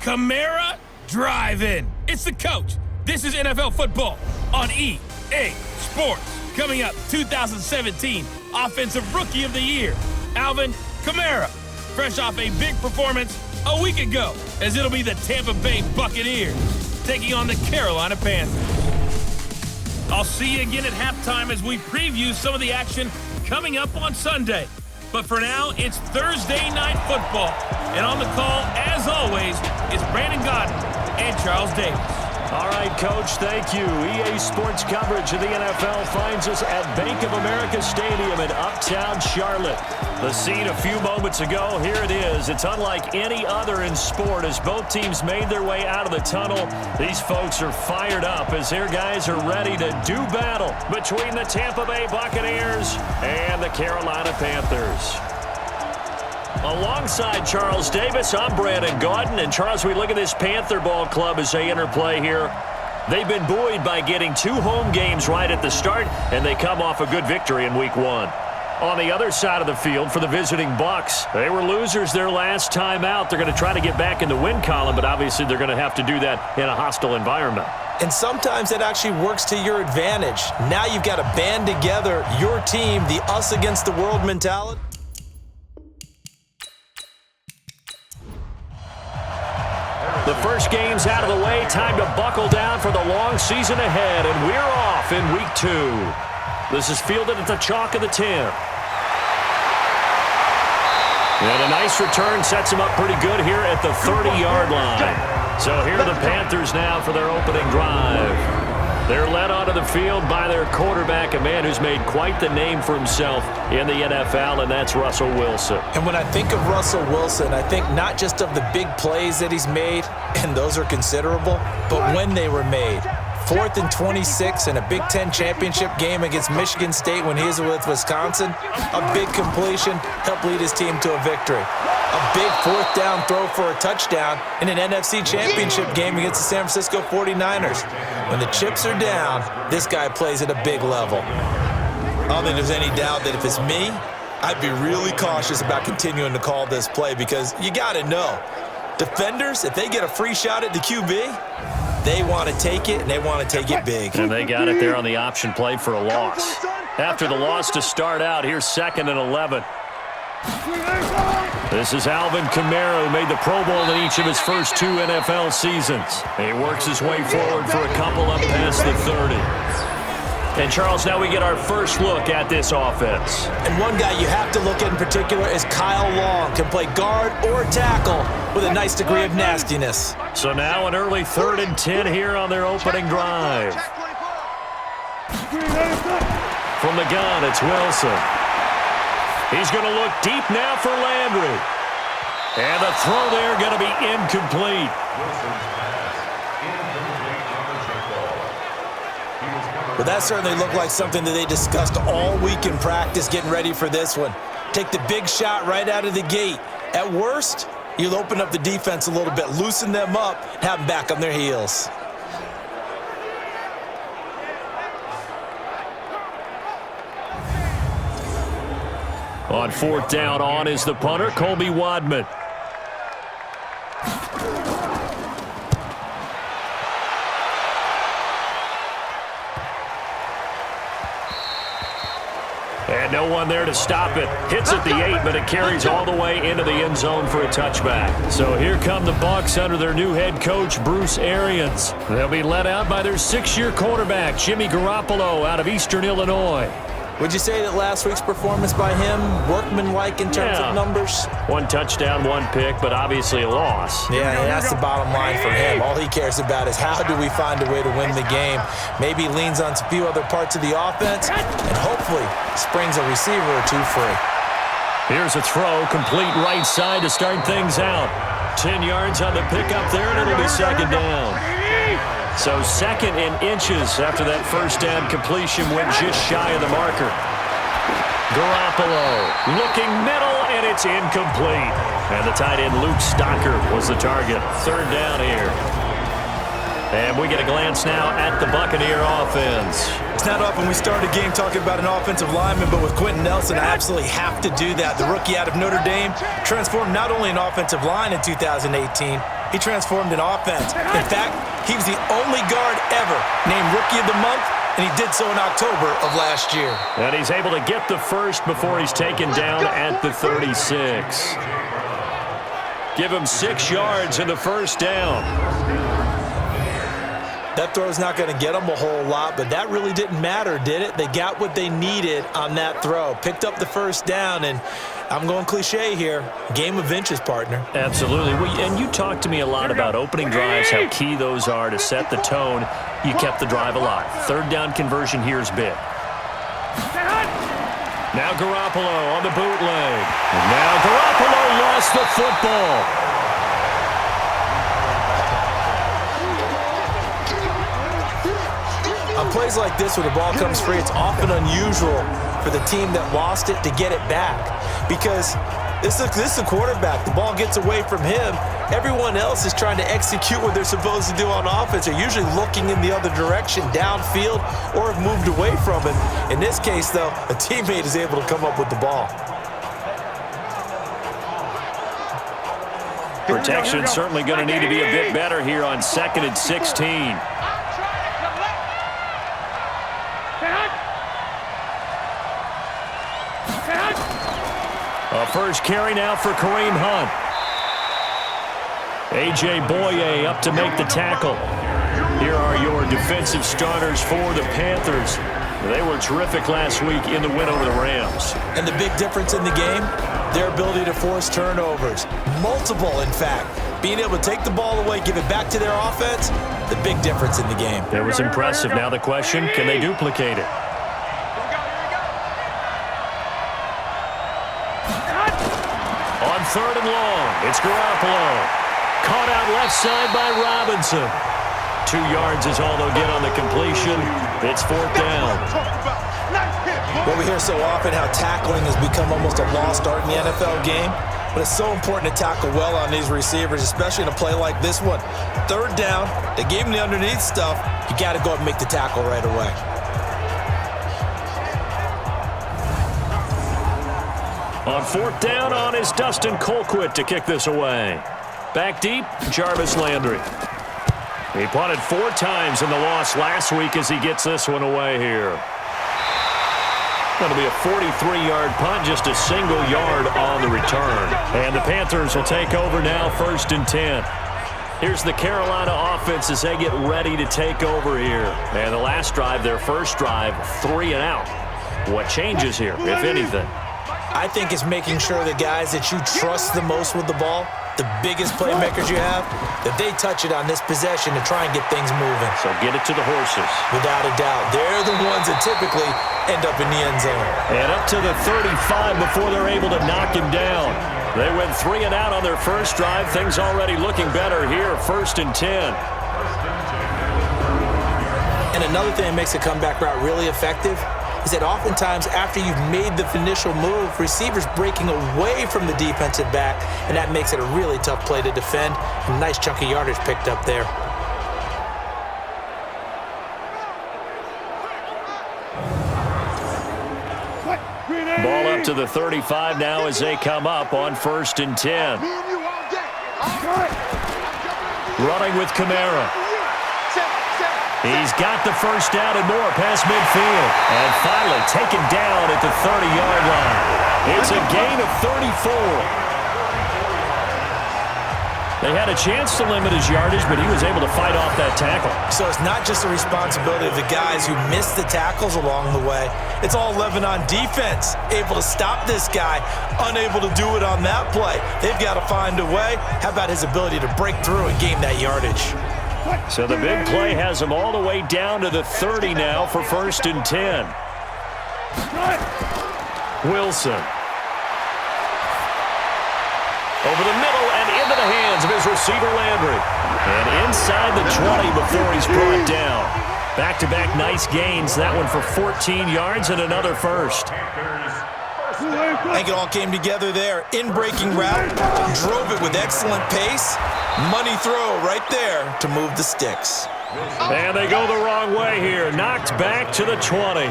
Kamara Drive-In. It's the coach. This is NFL football on EA Sports. Coming up, 2017 Offensive Rookie of the Year, Alvin Kamara, fresh off a big performance a week ago, as it'll be the Tampa Bay Buccaneers taking on the Carolina Panthers. I'll see you again at halftime as we preview some of the action coming up on Sunday. But for now, it's Thursday Night Football. And on the call, as always, is Brandon Godden and Charles Davis. All right, Coach, thank you. EA Sports coverage of the NFL finds us at Bank of America Stadium in Uptown Charlotte. The scene a few moments ago, here it is. It's unlike any other in sport as both teams made their way out of the tunnel. These folks are fired up as their guys are ready to do battle between the Tampa Bay Buccaneers and the Carolina Panthers. Alongside Charles Davis, I'm Brandon Gaudin. And Charles, we look at this Panther ball club as they interplay here. They've been buoyed by getting 2 home games right at the start, and they come off a good victory in Week 1. On the other side of the field for the visiting Bucs, they were losers their last time out. They're going to try to get back in the win column, but obviously they're going to have to do that in a hostile environment. And sometimes that actually works to your advantage. Now you've got to band together your team, the us against the world mentality. The first game's out of the way. Time to buckle down for the long season ahead, and we're off in Week 2. This is fielded at the chalk of the 10. And a nice return sets him up pretty good here at the 30-yard line. So here are the Panthers now for their opening drive. They're led onto the field by their quarterback, a man who's made quite the name for himself in the NFL, and that's Russell Wilson. And when I think of Russell Wilson, I think not just of the big plays that he's made, and those are considerable, but when they were made. 4th and 26 in a Big Ten championship game against Michigan State when he was with Wisconsin. A big completion helped lead his team to a victory. A big 4th down throw for a touchdown in an NFC championship game against the San Francisco 49ers. When the chips are down, this guy plays at a big level. I don't think there's any doubt that if it's me, I'd be really cautious about continuing to call this play because you got to know, defenders, if they get a free shot at the QB, they want to take it, and they want to take it big. And they got it there on the option play for a loss. After the loss to start out, here's 2nd and 11. This is Alvin Kamara, who made the Pro Bowl in each of his first 2 NFL seasons. He works his way forward for a couple up past the 30. And, Charles, now we get our first look at this offense. And one guy you have to look at in particular is Kyle Long. Can play guard or tackle with a nice degree of nastiness. So now an early 3rd and 10 here on their opening drive. From the gun, it's Wilson. He's going to look deep now for Landry. And the throw there going to be incomplete. Well, that certainly looked like something that they discussed all week in practice getting ready for this one. Take the big shot right out of the gate. At worst, you'll open up the defense a little bit, loosen them up, have them back on their heels. On 4th down, on is the punter, Colby Wadman. And no one there to stop it. Hits at the 8, but it carries all the way into the end zone for a touchback. So here come the Bucs under their new head coach, Bruce Arians. They'll be led out by their 6-year quarterback, Jimmy Garoppolo, out of Eastern Illinois. Would you say that last week's performance by him, workmanlike in terms of numbers? 1 touchdown, 1 pick, but obviously a loss. Yeah, that's the bottom line for him. All he cares about is how do we find a way to win the game. Maybe he leans on a few other parts of the offense and hopefully springs a receiver or 2 free. Here's a throw, complete right side to start things out. 10 yards on the pickup there, and it'll be 2nd down. So 2nd in inches after that first down completion went just shy of the marker. Garoppolo looking middle, and it's incomplete. And the tight end Luke Stocker was the target. 3rd down here. And we get a glance now at the Buccaneer offense. It's not often we start a game talking about an offensive lineman, but with Quentin Nelson, I absolutely have to do that. The rookie out of Notre Dame transformed not only an offensive line in 2018, he transformed an offense. In fact, he was the only guard ever named Rookie of the Month, and he did so in October of last year. And he's able to get the first before he's taken down at the 36. Give him 6 yards in the first down. That throw's not going to get them a whole lot, but that really didn't matter, did it? They got what they needed on that throw. Picked up the first down, and I'm going cliche here. Game of inches, partner. Absolutely. And you talked to me a lot about opening drives, how key those are to set the tone. You kept the drive alive. Third down conversion here is big. Now Garoppolo on the bootleg. Now Garoppolo lost the football. On plays like this where the ball comes free, it's often unusual for the team that lost it to get it back because this is a quarterback. The ball gets away from him. Everyone else is trying to execute what they're supposed to do on offense. They're usually looking in the other direction, downfield, or have moved away from it. In this case, though, a teammate is able to come up with the ball. Protection certainly going to need to be a bit better here on 2nd and 16. A first carry now for Kareem Hunt. A.J. Boye up to make the tackle. Here are your defensive starters for the Panthers. They were terrific last week in the win over the Rams. And the big difference in the game, their ability to force turnovers. Multiple, in fact. Being able to take the ball away, give it back to their offense, the big difference in the game. It was impressive. Now the question, can they duplicate it? On 3rd and long, it's Garoppolo. Caught out left side by Robinson. 2 yards is all they'll get on the completion. It's 4th down. Well, we hear so often how tackling has become almost a lost art in the NFL game. But it's so important to tackle well on these receivers, especially in a play like this one. 3rd down, they gave him the underneath stuff. You got to go and make the tackle right away. On 4th down on is Dustin Colquitt to kick this away. Back deep, Jarvis Landry. He punted 4 times in the loss last week as he gets this one away here. Going to be a 43-yard punt, just a single yard on the return. And the Panthers will take over now, 1st and 10. Here's the Carolina offense as they get ready to take over here. And the last drive, their first drive, 3 and out. What changes here, if anything? I think it's making sure the guys that you trust the most with the ball, the biggest playmakers you have, that they touch it on this possession to try and get things moving. So get it to the horses. Without a doubt. They're the ones that typically end up in the end zone. And up to the 35 before they're able to knock him down. They went 3 and out on their first drive. Things already looking better here, 1st and 10. And another thing that makes a comeback route really effective is that oftentimes after you've made the initial move, receivers breaking away from the defensive back, and that makes it a really tough play to defend. A nice chunk of yardage picked up there. Ball up to the 35 now as they come up on 1st and 10. Running with Kamara. He's got the first down and more past midfield. And finally taken down at the 30-yard line. It's a gain of 34. They had a chance to limit his yardage, but he was able to fight off that tackle. So it's not just the responsibility of the guys who missed the tackles along the way. It's all Lebanon defense, able to stop this guy, unable to do it on that play. They've got to find a way. How about his ability to break through and gain that yardage? So the big play has him all the way down to the 30 now for 1st and 10. Wilson. Over the middle and into the hands of his receiver, Landry. And inside the 20 before he's brought down. Back-to-back nice gains. That one for 14 yards and another first. I think it all came together there. In-breaking route, drove it with excellent pace. Money throw right there to move the sticks. And they go the wrong way here. Knocked back to the 20.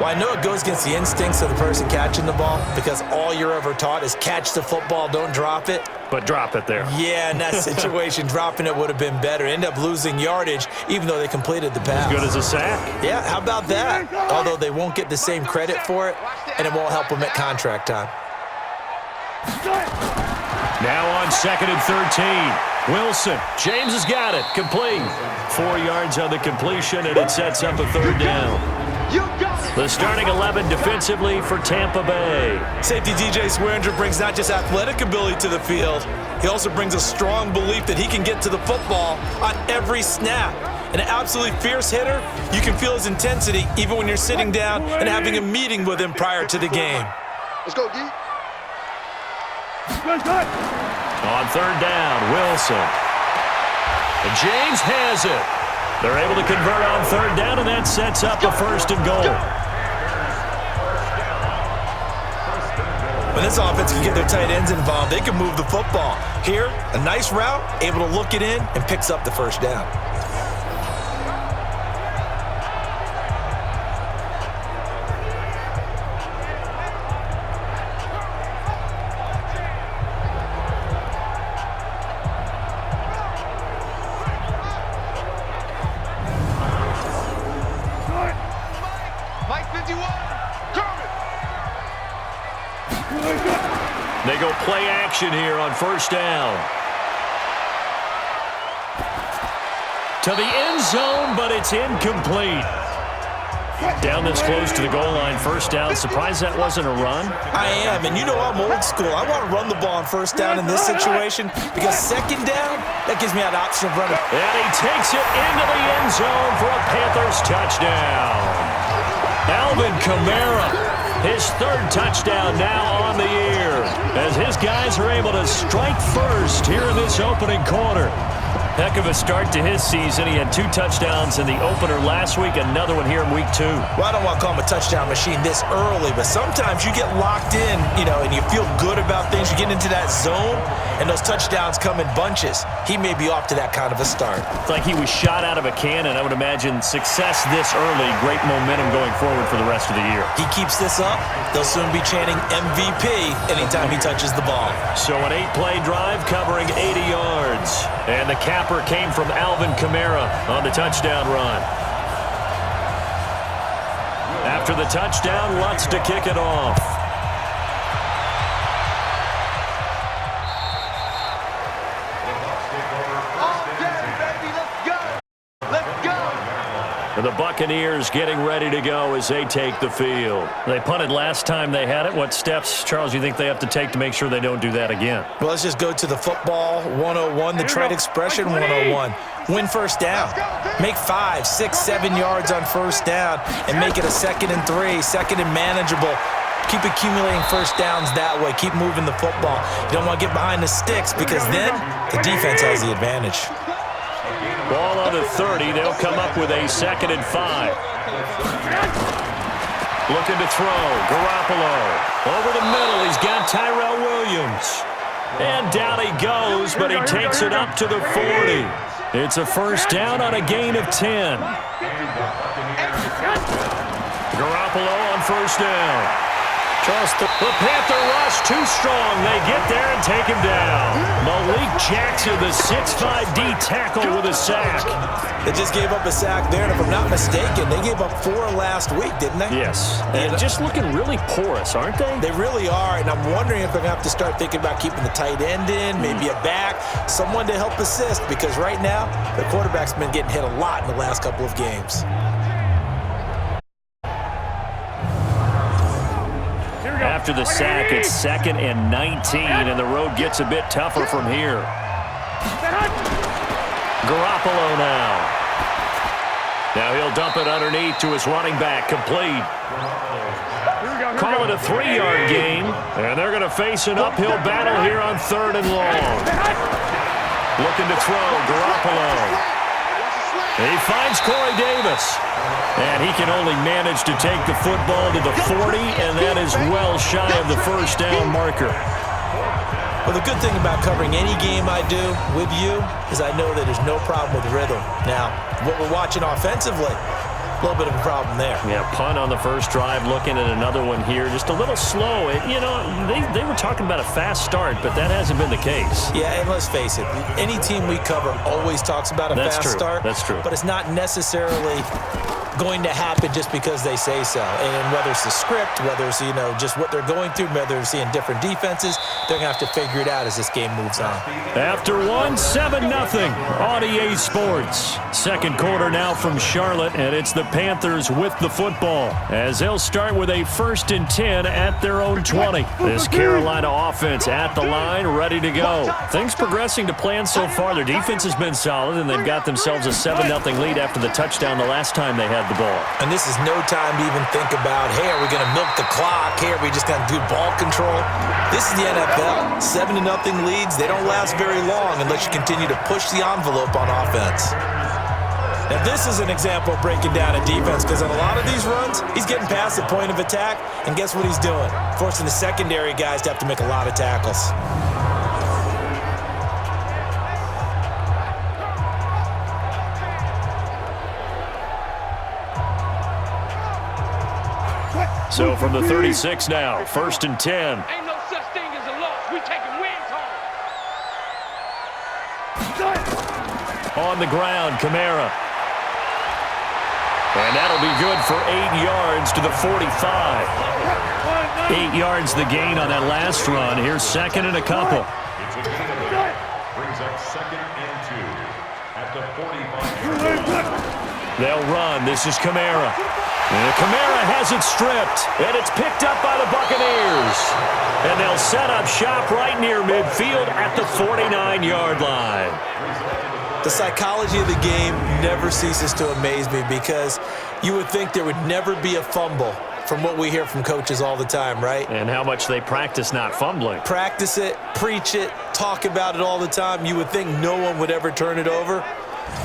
Well, I know it goes against the instincts of the person catching the ball because all you're ever taught is catch the football, don't drop it. but drop it there. Yeah, in that situation, dropping it would have been better. End up losing yardage, even though they completed the pass. As good as a sack. Yeah, how about that? Although they won't get the same credit for it, and it won't help them at contract time. Now on 2nd and 13. Wilson. James has got it. Complete. 4 yards on the completion, and it sets up a 3rd down. The starting 11 defensively for Tampa Bay. Safety DJ Swearinger brings not just athletic ability to the field, he also brings a strong belief that he can get to the football on every snap. An absolutely fierce hitter, you can feel his intensity even when you're sitting down and having a meeting with him prior to the game. Let's go, D. On 3rd down, Wilson. And James has it. They're able to convert on 3rd down, and that sets up a 1st and goal. When this offense can get their tight ends involved, they can move the football. Here, a nice route, able to look it in, and picks up the 1st down. They go play action here on 1st down. To the end zone, but it's incomplete. Down this close to the goal line, 1st down. Surprised that wasn't a run? I am, and you know I'm old school. I want to run the ball on 1st down in this situation because 2nd down, that gives me that option of running. And he takes it into the end zone for a Panthers touchdown. Alvin Kamara. His 3rd touchdown now on the year as his guys are able to strike first here in this opening quarter. Heck of a start to his season. He had 2 touchdowns in the opener last week, another one here in week 2. Well, I don't want to call him a touchdown machine this early, but sometimes you get locked in, and you feel good about things. You get into that zone, and those touchdowns come in bunches. He may be off to that kind of a start. It's like he was shot out of a cannon. I would imagine success this early, great momentum going forward for the rest of the year. He keeps this up, they'll soon be chanting MVP anytime he touches the ball. So an 8-play drive covering 80 yards. And the capper came from Alvin Kamara on the touchdown run. After the touchdown, Lutz to kick it off. The Buccaneers getting ready to go as they take the field. They punted last time they had it. What steps, Charles, you think they have to take to make sure they don't do that again? Well, let's just go to the football 101, the trade expression 101. Win 1st down. Make 5, 6, 7 yards on 1st down and make it a 2nd and 3, 2nd and manageable. Keep accumulating 1st downs that way. Keep moving the football. You don't want to get behind the sticks because then the defense has the advantage. Ball on the 30. They'll come up with a 2nd and 5. Looking to throw. Garoppolo. Over the middle. He's got Tyrell Williams. And down he goes, but he takes it up to the 40. It's a 1st down on a gain of 10. Garoppolo on 1st down. Charles, the Panther rush too strong. They get there and take him down. Malik Jackson, the 6'5" D tackle with a sack. They just gave up a sack there, and if I'm not mistaken, they gave up 4 last week, didn't they? Yes. And just looking really porous, aren't they? They really are, and I'm wondering if they're going to have to start thinking about keeping the tight end in, maybe a back, someone to help assist, because right now, the quarterback's been getting hit a lot in the last couple of games. After the sack, it's 2nd and 19, and the road gets a bit tougher from here. Garoppolo now. Now he'll dump it underneath to his running back, complete. Call it a 3-yard gain, and they're going to face an uphill battle here on 3rd and long. Looking to throw, Garoppolo. He finds Corey Davis. And he can only manage to take the football to the 40, and that is well shy of the 1st down marker. Well, the good thing about covering any game I do with you is I know that there's no problem with rhythm. Now, what we're watching offensively, a little bit of a problem there. Yeah, punt on the first drive, looking at another one here. Just a little slow. They were talking about a fast start, but that hasn't been the case. Yeah, and let's face it, any team we cover always talks about a fast start. That's true. But it's not necessarily going to happen just because they say so. And whether it's the script, whether it's, just what they're going through, whether they're seeing different defenses, they're going to have to figure it out as this game moves on. After 7-0 on EA Sports. Second quarter now from Charlotte, and it's the Panthers with the football as they'll start with a 1st and 10 at their own 20. This Carolina offense at the line, ready to go. Things progressing to plan so far. Their defense has been solid, and they've got themselves a 7-0 lead after the touchdown the last time they had the ball. And this is no time to even think about, hey, are we going to milk the clock? Hey, are we just going to do ball control? This is the NFL. 7-0 leads, they don't last very long unless you continue to push the envelope on offense. Now, this is an example of breaking down a defense because on a lot of these runs, he's getting past the point of attack, and guess what he's doing? Forcing the secondary guys to have to make a lot of tackles. So from the 36 now, 1st and 10. Ain't no such thing as a loss. We taking wins home. On the ground, Kamara. And that'll be good for 8 yards to the 45. 8 yards the gain on that last run. Here's 2nd and a couple. Brings up 2nd and 2 at the 45. They'll run. This is Kamara. And Kamara has it stripped, and it's picked up by the Buccaneers. And they'll set up shop right near midfield at the 49-yard line. The psychology of the game never ceases to amaze me because you would think there would never be a fumble from what we hear from coaches all the time, right? And how much they practice not fumbling. Practice it, preach it, talk about it all the time. You would think no one would ever turn it over.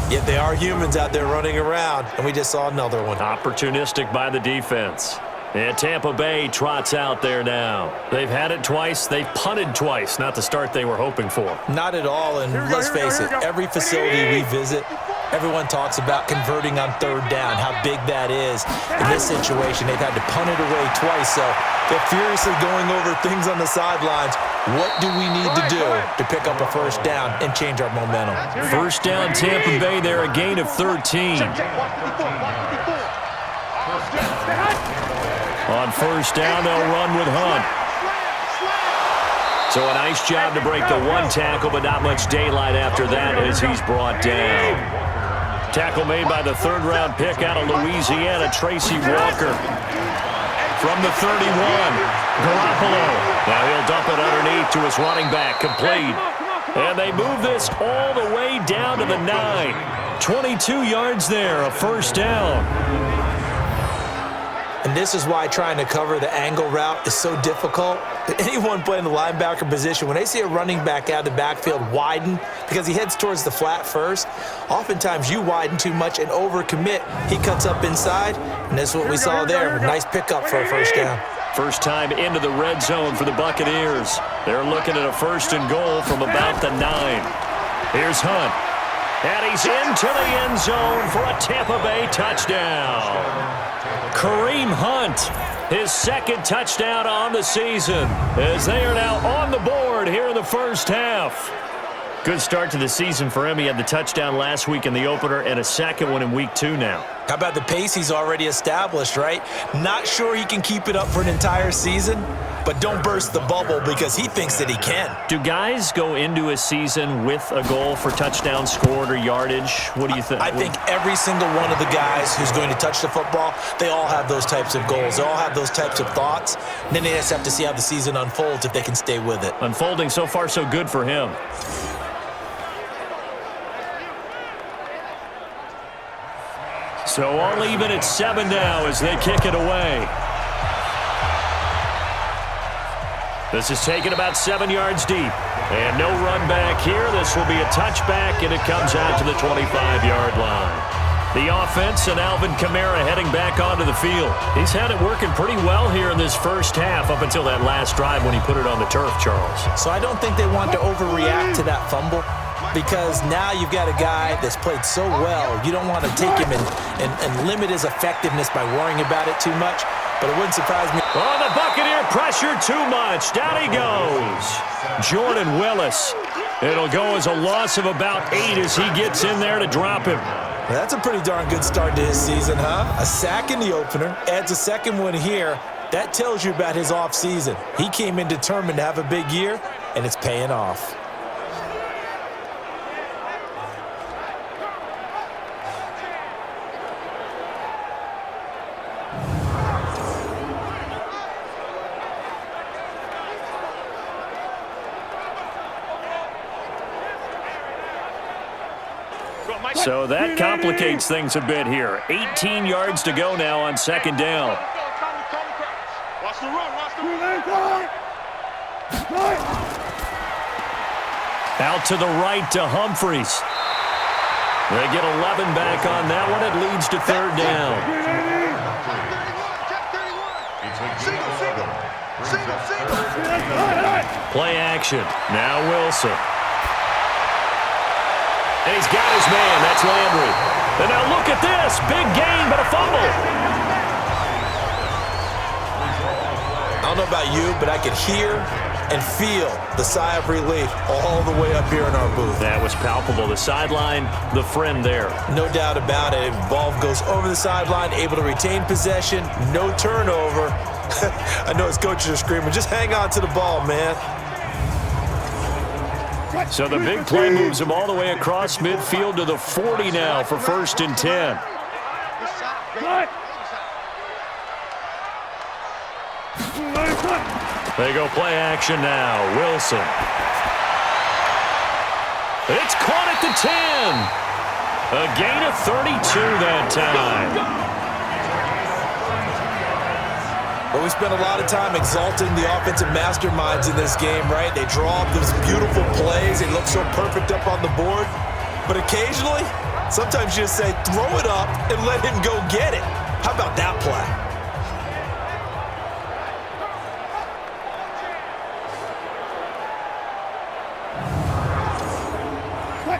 Yet they are humans out there running around, and we just saw another one. Opportunistic by the defense. And Tampa Bay trots out there now. They've had it twice. They've punted twice. Not the start they were hoping for. Not at all, and let's face it, every facility we visit, everyone talks about converting on 3rd down, how big that is. In this situation, they've had to punt it away twice, so they're furiously going over things on the sidelines. What do we need to do to pick up a 1st down and change our momentum? 1st down, Tampa Bay there, a gain of 13. On 1st down, they'll run with Hunt. So a nice job to break the 1 tackle, but not much daylight after that as he's brought down. Tackle made by the 3rd-round pick out of Louisiana, Tracy Walker. From the 31, Garoppolo. Now he'll dump it underneath to his running back, complete. And they move this all the way down to the 9. 22 yards there, a 1st down. And this is why trying to cover the angle route is so difficult. Anyone playing the linebacker position, when they see a running back out of the backfield widen because he heads towards the flat first, oftentimes you widen too much and overcommit. He cuts up inside, and that's what we saw there. Nice pickup for a 1st down. First time into the red zone for the Buccaneers. They're looking at a 1st and goal from about the 9. Here's Hunt. And he's into the end zone for a Tampa Bay touchdown. Kareem Hunt, his 2nd touchdown on the season, as they are now on the board here in the 1st half. Good start to the season for him. He had the touchdown last week in the opener and a 2nd one in week 2 now. How about the pace he's already established, right? Not sure he can keep it up for an entire season, but don't burst the bubble because he thinks that he can. Do guys go into a season with a goal for touchdown scored or yardage? What do you think? I think every single one of the guys who's going to touch the football, they all have those types of goals. They all have those types of thoughts. And then they just have to see how the season unfolds if they can stay with it. Unfolding so far so good for him. So all even at 7 now as they kick it away. This is taken about 7 yards deep. And no run back here. This will be a touchback, and it comes out to the 25-yard line. The offense and Alvin Kamara heading back onto the field. He's had it working pretty well here in this 1st half up until that last drive when he put it on the turf, Charles. So I don't think they want to overreact to that fumble. because now you've got a guy that's played so well. You don't want to take him and limit his effectiveness by worrying about it too much, but it wouldn't surprise me. Oh, the Buccaneer pressure too much. Down he goes. Jordan Willis. It'll go as a loss of about 8 as he gets in there to drop him. That's a pretty darn good start to his season, huh? A sack in the opener, adds a second one here. That tells you about his offseason. He came in determined to have a big year, and it's paying off. So that complicates things a bit here. 18 yards to go now on second down. Watch the run, watch the run. Out to the right to Humphries. They get 11 back on that one. It leads to third down. Play action. Now Wilson. And he's got his man. That's Landry. And now look at this. Big gain, but a fumble. I don't know about you, but I could hear and feel the sigh of relief all the way up here in our booth. That was palpable. The sideline, the friend there. No doubt about it. Ball goes over the sideline, able to retain possession, no turnover. I know his coaches are screaming, just hang on to the ball, man. So the big play moves him all the way across midfield to the 40 now for 1st and 10. They go play action now. Wilson. It's caught at the 10. A gain of 32 that time. Well, we spent a lot of time exalting the offensive masterminds in this game, right? They draw up those beautiful plays. They look so perfect up on the board. But occasionally, sometimes you just say, throw it up and let him go get it. How about that play?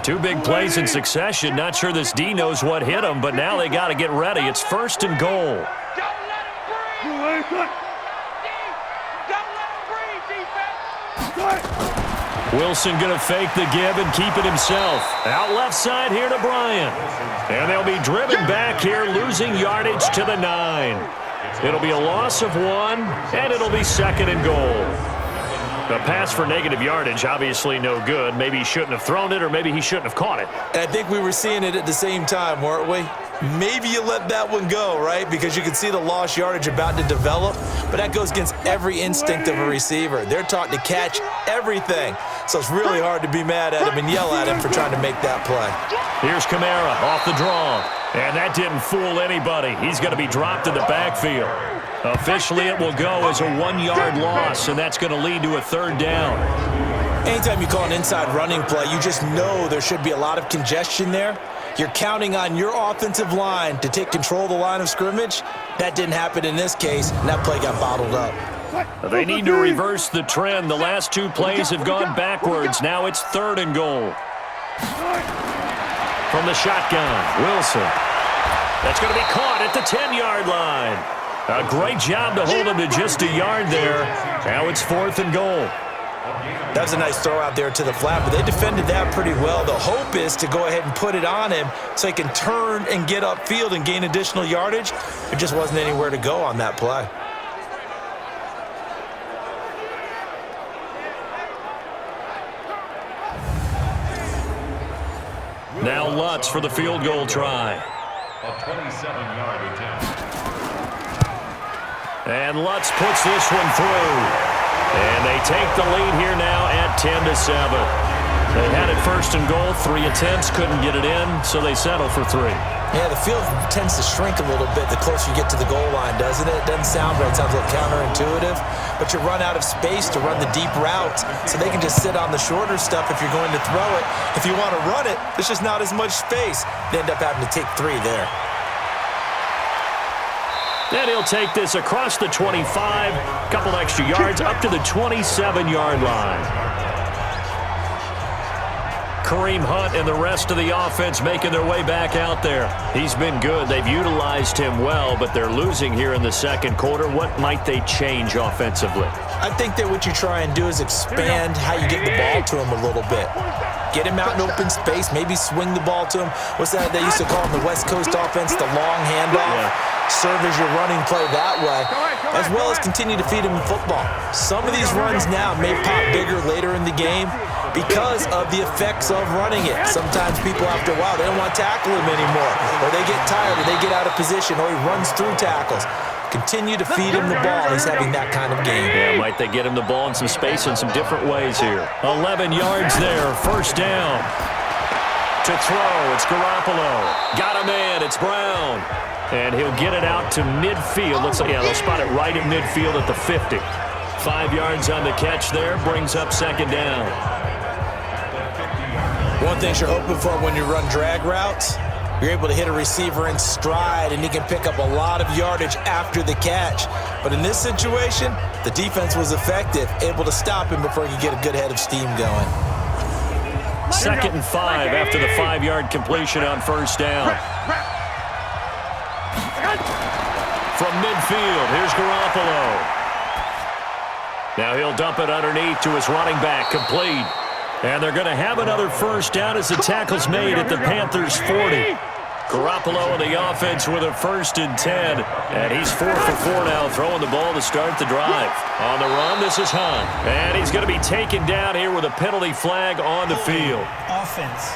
Two big plays in succession. Not sure this D knows what hit him, but now they got to get ready. It's 1st and goal. Wilson going to fake the give and keep it himself. Out left side here to Bryant. And they'll be driven back here, losing yardage to the 9. It'll be a loss of 1, and it'll be 2nd and goal. The pass for negative yardage, obviously no good. Maybe he shouldn't have thrown it, or maybe he shouldn't have caught it. And I think we were seeing it at the same time, weren't we? Maybe you let that one go, right? Because you can see the lost yardage about to develop, but that goes against every instinct of a receiver. They're taught to catch everything, so it's really hard to be mad at him and yell at him for trying to make that play. Here's Kamara off the draw, and that didn't fool anybody. He's going to be dropped in the backfield. Officially, it will go as a 1-yard loss, and that's going to lead to a 3rd down. Anytime you call an inside running play, you just know there should be a lot of congestion there. You're counting on your offensive line to take control of the line of scrimmage. That didn't happen in this case, and that play got bottled up. They need to reverse the trend. The last 2 plays have gone backwards. Now it's 3rd and goal. From the shotgun, Wilson. That's going to be caught at the 10-yard line. A great job to hold him to just a yard there. Now it's 4th and goal. That was a nice throw out there to the flat, but they defended that pretty well. The hope is to go ahead and put it on him so he can turn and get upfield and gain additional yardage. There just wasn't anywhere to go on that play. Now Lutz for the field goal try. A 27-yard attempt. And Lutz puts this one through. And they take the lead here now at 10-7. They had it 1st and goal, 3 attempts, couldn't get it in, so they settle for 3. Yeah, the field tends to shrink a little bit the closer you get to the goal line, doesn't it? It doesn't sound right. It sounds a little counterintuitive. But you run out of space to run the deep routes, so they can just sit on the shorter stuff if you're going to throw it. If you want to run it, there's just not as much space. They end up having to take 3 there. And he'll take this across the 25, couple extra yards, up to the 27-yard line. Kareem Hunt and the rest of the offense making their way back out there. He's been good. They've utilized him well, but they're losing here in the second quarter. What might they change offensively? I think that what you try and do is expand how you get the ball to him a little bit. Get him out in open space, maybe swing the ball to him. What's that they used to call in the West Coast offense, the long handoff? Yeah. Serve as your running play that way, as well as continue to feed him football. Some of these runs now may pop bigger later in the game because of the effects of running it. Sometimes people, after a while, they don't want to tackle him anymore, or they get tired, or they get out of position, or he runs through tackles. Continue to feed him the ball. He's having that kind of game. Yeah, might they get him the ball in some space in some different ways here. 11 yards there, first down. To throw, it's Garoppolo. Got him in, it's Brown. And he'll get it out to midfield. Looks like, yeah, they'll spot it right at midfield at the 50. 5 yards on the catch there, brings up second down. One thing you're hoping for when you run drag routes, you're able to hit a receiver in stride, and he can pick up a lot of yardage after the catch. But in this situation, the defense was effective, able to stop him before he could get a good head of steam going. 2nd and 5 after the 5-yard completion on first down. From midfield, here's Garoppolo. Now he'll dump it underneath to his running back, complete. And they're going to have another first down as the tackle's made at the Panthers' 40. Garoppolo and the offense with a 1st and 10. And he's 4 for 4 now, throwing the ball to start the drive. On the run, this is Hunt. And he's going to be taken down here with a penalty flag on the field. Offense.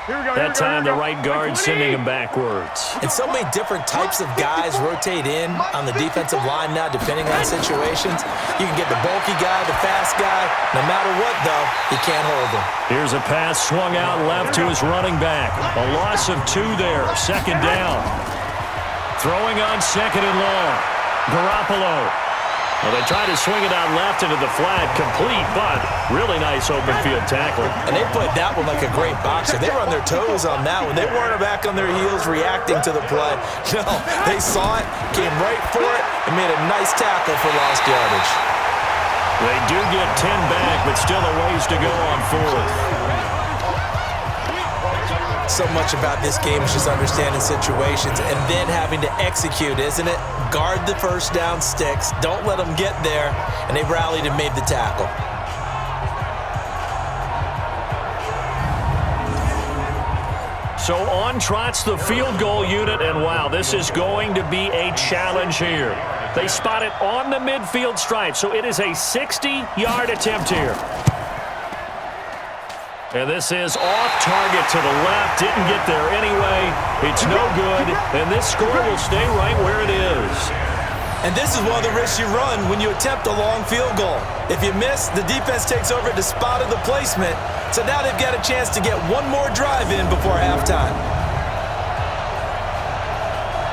That time, the right guard sending him backwards. And so many different types of guys rotate in on the defensive line now, depending on situations. You can get the bulky guy, the fast guy. No matter what, though, you can't hold him. Here's a pass swung out left to his running back. A loss of 2 there, second down. Throwing on second and long. Garoppolo. Well, they tried to swing it out left into the flat, complete, but really nice open field tackle. And they played that one like a great boxer. They were on their toes on that one. They weren't back on their heels reacting to the play. No, they saw it, came right for it, and made a nice tackle for lost yardage. They do get 10 back, but still a ways to go on 4th. So much about this game is just understanding situations and then having to execute, isn't it? Guard the first down sticks. Don't let them get there. And they rallied and made the tackle. So on trots the field goal unit, and wow, this is going to be a challenge here. They spot it on the midfield stripe, so it is a 60-yard attempt here. And this is off target to the left. Didn't get there anyway. It's no good. And this score will stay right where it is. And this is one of the risks you run when you attempt a long field goal. If you miss, the defense takes over the spot of the placement. So now they've got a chance to get one more drive in before halftime.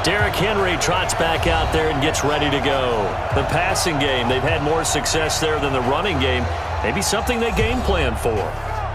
Derrick Henry trots back out there and gets ready to go. The passing game, they've had more success there than the running game. Maybe something they game plan for.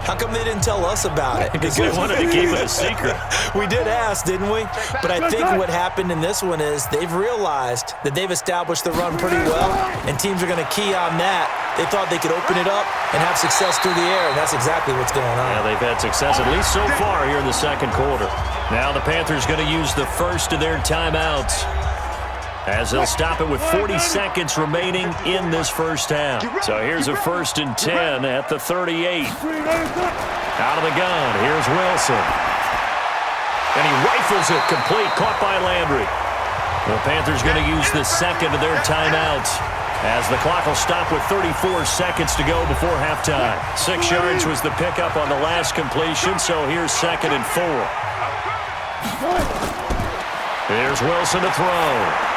How come they didn't tell us about it? Because they wanted to keep it a secret. We did ask, didn't we? But I think what happened in this one is they've realized that they've established the run pretty well, and teams are going to key on that. They thought they could open it up and have success through the air, and that's exactly what's going on. Yeah, they've had success, at least so far, here in the second quarter. Now the Panthers going to use the first of their timeouts, as they'll stop it with 40 seconds remaining in this first half. So here's a 1st and 10 at the 38. Out of the gun, here's Wilson. And he rifles it complete, caught by Landry. The Panthers going to use the second of their timeouts, as the clock will stop with 34 seconds to go before halftime. 6 yards was the pickup on the last completion, so here's 2nd and 4. Here's Wilson to throw.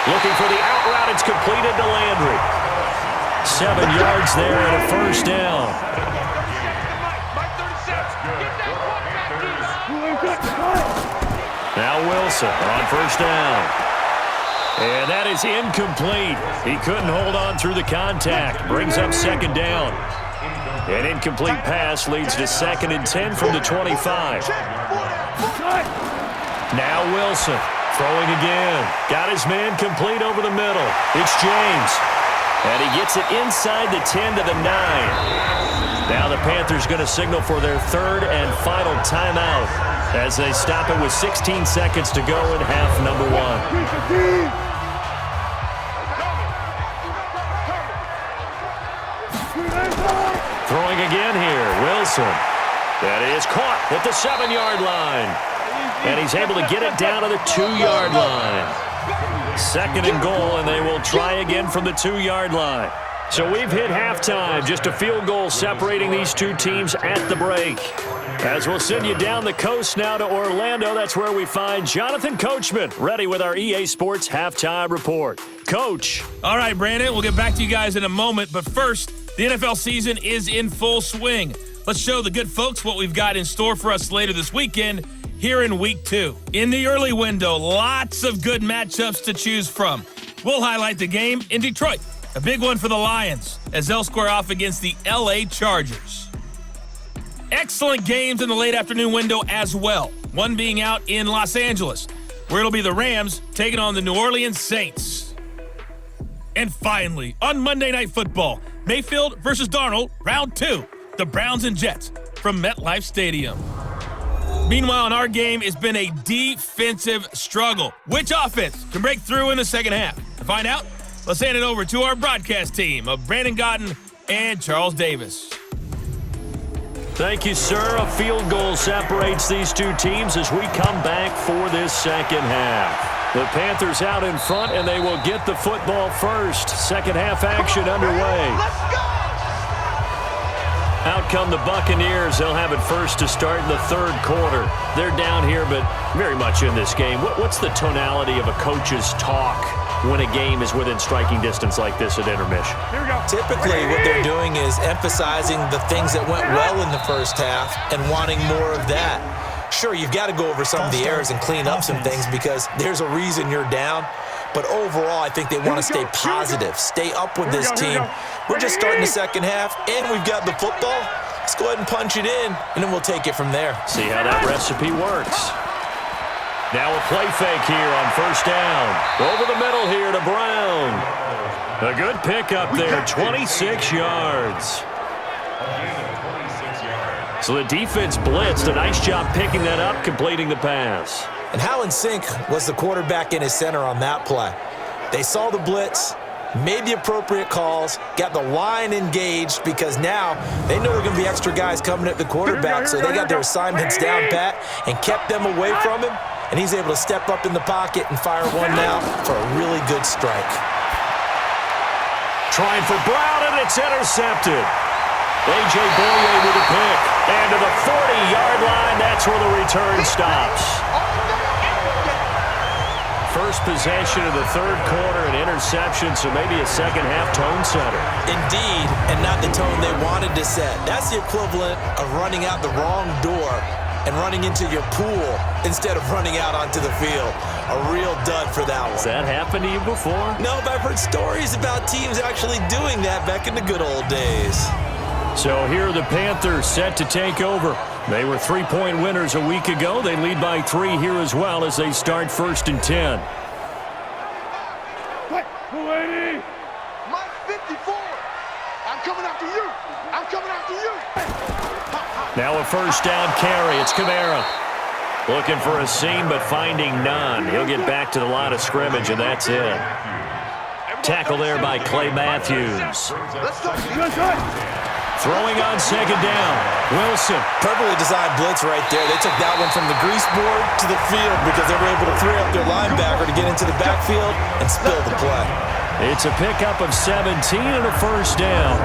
Looking for the out route. It's completed to Landry. 7 yards there and a first down. Now Wilson on first down. And that is incomplete. He couldn't hold on through the contact. Brings up second down. An incomplete pass leads to 2nd and 10 from the 25. Now Wilson. Throwing again. Got his man complete over the middle. It's James. And he gets it inside the 10 to the 9. Now the Panthers going to signal for their third and final timeout as they stop it with 16 seconds to go in half number 1. Throwing again here, Wilson. That is caught at the 7-yard line. And he's able to get it down to the 2-yard line. Second and goal, and they will try again from the 2-yard line. So we've hit halftime, just a field goal separating these two teams at the break. As we'll send you down the coast now to Orlando, that's where we find Jonathan Coachman, ready with our EA Sports Halftime Report. Coach. All right, Brandon, we'll get back to you guys in a moment, but first, the NFL season is in full swing. Let's show the good folks what we've got in store for us later this weekend here in Week 2. In the early window, lots of good matchups to choose from. We'll highlight the game in Detroit, a big one for the Lions, as they'll square off against the LA Chargers. Excellent games in the late afternoon window as well, one being out in Los Angeles, where it'll be the Rams taking on the New Orleans Saints. And finally, on Monday Night Football, Mayfield versus Darnold, round 2, the Browns and Jets from MetLife Stadium. Meanwhile, in our game, it's been a defensive struggle. Which offense can break through in the second half? To find out, let's hand it over to our broadcast team of Brandon Godden and Charles Davis. Thank you, sir. A field goal separates these two teams as we come back for this second half. The Panthers out in front, and they will get the football first. Second half action underway. Out come the Buccaneers. They'll have it first to start in the third quarter. They're down here, but very much in this game. What's the tonality of a coach's talk when a game is within striking distance like this at intermission? Here we go. Typically, what they're doing is emphasizing the things that went well in the first half and wanting more of that. Sure, you've got to go over some of the errors and clean up some things because there's a reason you're down. But overall, I think they want to stay positive, stay up with this team. We're just starting the second half, and we've got the football. Let's go ahead and punch it in, and then we'll take it from there. See how that recipe works. Now a play fake here on first down. Over the middle here to Brown. A good pickup there, 26 yards. So the defense blitzed. A nice job picking that up, completing the pass. And how in sync was the quarterback in his center on that play? They saw the blitz, made the appropriate calls, got the line engaged because now they know there are going to be extra guys coming at the quarterback, so they got their assignments down pat and kept them away from him, and he's able to step up in the pocket and fire one now for a really good strike. Trying for Brown, and it's intercepted. A.J. Boyer with a pick. And to the 40-yard line, that's where the return stops. First possession of the third quarter, an interception, so maybe a second-half tone setter. Indeed, and not the tone they wanted to set. That's the equivalent of running out the wrong door and running into your pool instead of running out onto the field. A real dud for that one. Has that happened to you before? No, but I've heard stories about teams actually doing that back in the good old days. So here are the Panthers set to take over. They were 3-point winners a week ago. They lead by 3 here as well as they start 1st and 10. Mike 54. I'm coming after you. I'm coming after you. Now a first down carry. It's Kamara. Looking for a seam, but finding none. He'll get back to the line of scrimmage, and that's it. Tackle there by Clay Matthews. Throwing on second down. Wilson. Perfectly designed blitz right there. They took that one from the grease board to the field because they were able to free up their linebacker to get into the backfield and spill the play. It's a pickup of 17 and a first down.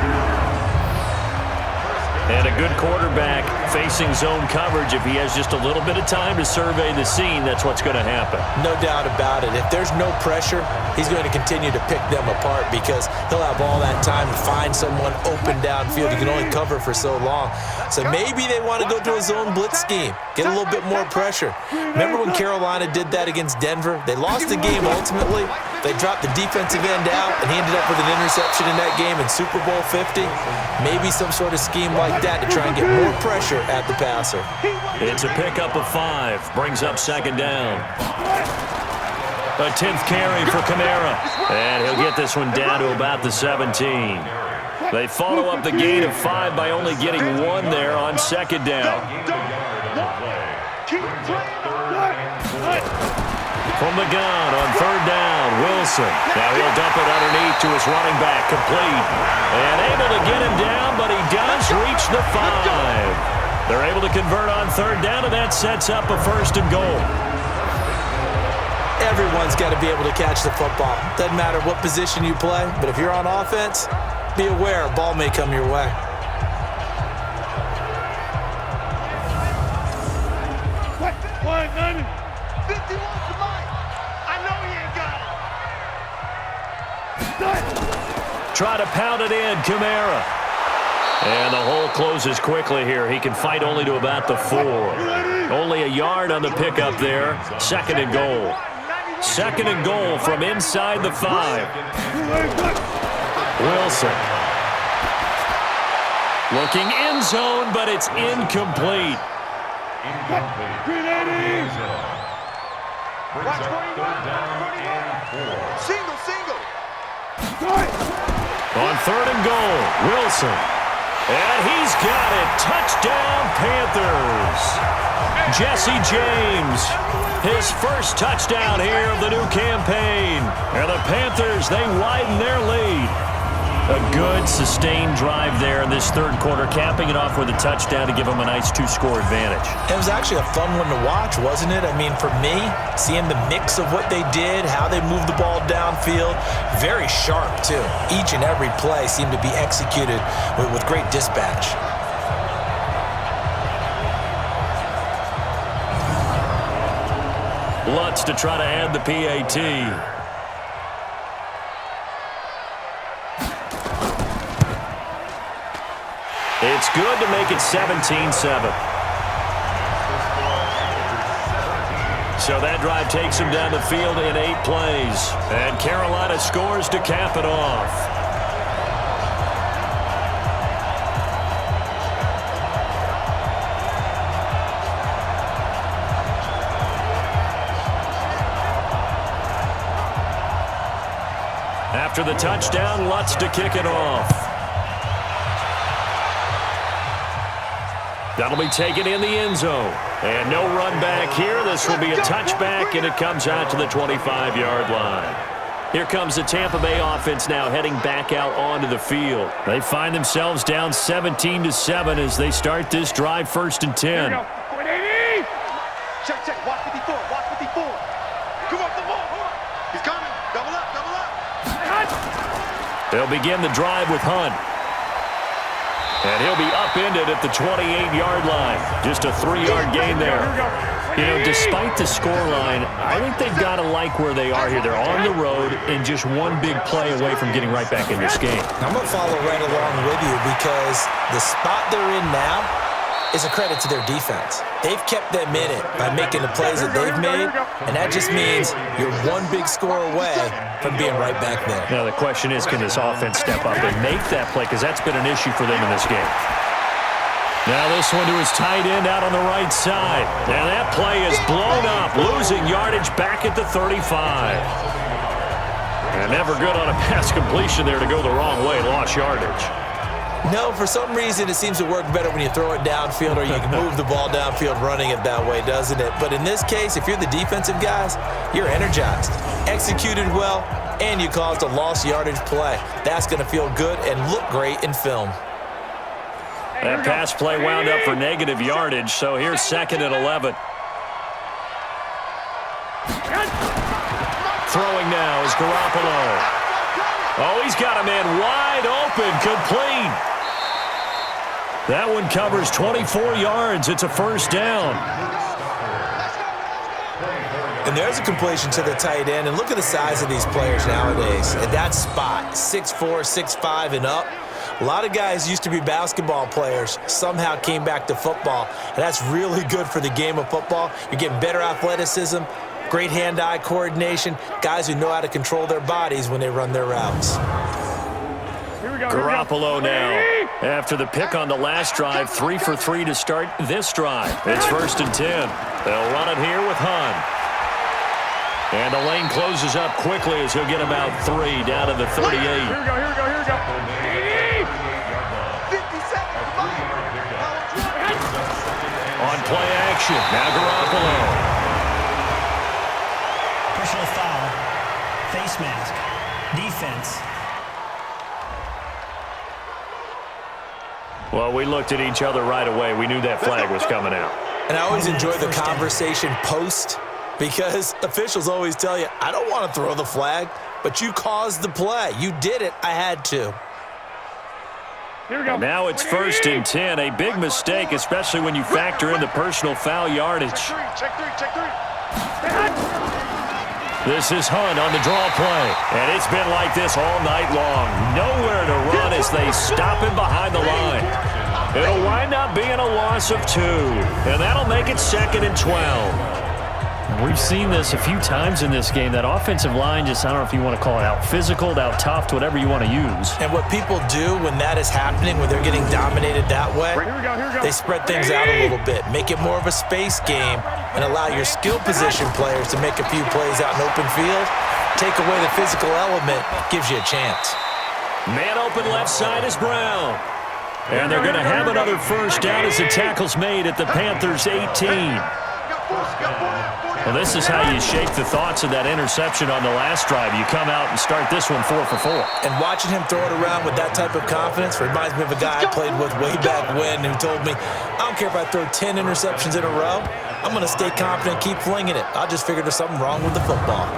And a good quarterback facing zone coverage. If he has just a little bit of time to survey the scene, that's what's going to happen. No doubt about it. If there's no pressure, he's going to continue to pick them apart because he'll have all that time to find someone open downfield. He can only cover for so long. So maybe they want to go to a zone blitz scheme, get a little bit more pressure. Remember when Carolina did that against Denver? They lost the game ultimately. They dropped the defensive end out, and he ended up with an interception in that game in Super Bowl 50. Maybe some sort of scheme like that to try and get more pressure at the passer. It's a pickup of 5. Brings up second down. A 10th carry for Kamara. And he'll get this one down to about the 17. They follow up the gain of 5 by only getting 1 there on second down. From the gun on third down, Wilson. Now he'll dump it underneath to his running back, complete. And able to get him down, but he does reach the 5. They're able to convert on third down, and that sets up a 1st and goal. Everyone's got to be able to catch the football. Doesn't matter what position you play, but if you're on offense, be aware a ball may come your way. Try to pound it in, Kamara. And the hole closes quickly here. He can fight only to about the 4. Only a yard on the pickup there. 2nd and goal. 2nd and goal from inside the 5. Wilson. Looking end zone, but it's incomplete. On 3rd and goal, Wilson. And he's got it. Touchdown, Panthers. Jesse James, his first touchdown here of the new campaign. And the Panthers, they widen their lead. A good, sustained drive there in this 3rd quarter, capping it off with a touchdown to give them a nice 2-score advantage. It was actually a fun one to watch, wasn't it? I mean, for me, seeing the mix of what they did, how they moved the ball downfield, very sharp, too. Each and every play seemed to be executed with great dispatch. Lutz to try to add the PAT. It's good to make it 17-7. So that drive takes him down the field in 8 plays. And Carolina scores to cap it off. After the touchdown, Lutz to kick it off. That'll be taken in the end zone. And no run back here. This will be a touchback, and it comes out to the 25-yard line. Here comes the Tampa Bay offense now heading back out onto the field. They find themselves down 17-7 as they start this drive, 1st and 10. Check, check. Watch 54. Watch 54. Come up the ball. He's coming. Double up, double up. They'll begin the drive with Hunt. And he'll be upended at the 28-yard line. Just a 3-yard gain there. You know, despite the scoreline, I think they've got to like where they are here. They're on the road and just one big play away from getting right back in this game. I'm going to follow right along with you because the spot they're in now is a credit to their defense. They've kept them in it by making the plays that they've made, and that just means you're one big score away from being right back there. Now the question is, can this offense step up and make that play? Because that's been an issue for them in this game. Now this one to his tight end out on the right side. And that play is blown up, losing yardage back at the 35. And never good on a pass completion there to go the wrong way, lost yardage. No, for some reason it seems to work better when you throw it downfield or you can move the ball downfield running it that way, doesn't it? But in this case, if you're the defensive guys, you're energized, executed well, and you caused a lost yardage play. That's going to feel good and look great in film. That pass play wound up for negative yardage, so here's 2nd and 11. Throwing now is Garoppolo. Oh, he's got a man wide open, complete. That one covers 24 yards. It's a 1st down. And there's a completion to the tight end. And look at the size of these players nowadays. At that spot, 6'4", 6'5", and up. A lot of guys used to be basketball players, somehow came back to football. And that's really good for the game of football. You're getting better athleticism, great hand-eye coordination, guys who know how to control their bodies when they run their routes. Garoppolo now. After the pick on the last drive, 3 for 3 to start this drive. It's 1st and 10. They'll run it here with Hunt. And the lane closes up quickly as he'll get about 3 down to the 38. Here we go. 50 seconds. On play action, now Garoppolo. Personal foul, face mask, defense. Well, we looked at each other right away. We knew that flag was coming out. And I always enjoy the conversation post, because officials always tell you, I don't want to throw the flag, but you caused the play. You did it. I had to. Here we go. Now it's 1st and 10. A big mistake, especially when you factor in the personal foul yardage. Check three. This is Hunt on the draw play. And it's been like this all night long. Nowhere to run as they stop him behind the line. It'll wind up being a loss of 2. And that'll make it 2nd and 12. We've seen this a few times in this game. That offensive line just, I don't know if you want to call it out physical, out tough, whatever you want to use. And what people do when that is happening, when they're getting dominated that way, Here we go. they spread things out a little bit, make it more of a space game, and allow your skill position players to make a few plays out in open field. Take away the physical element, gives you a chance. Man open left side is Brown. And they're going to have another first down as the tackle's made at the Panthers' 18. Well, this is how you shake the thoughts of that interception on the last drive. You come out and start this one 4 for 4. And watching him throw it around with that type of confidence reminds me of a guy I played with way back when who told me, I don't care if I throw 10 interceptions in a row. I'm going to stay confident, keep flinging it. I just figured there's something wrong with the football.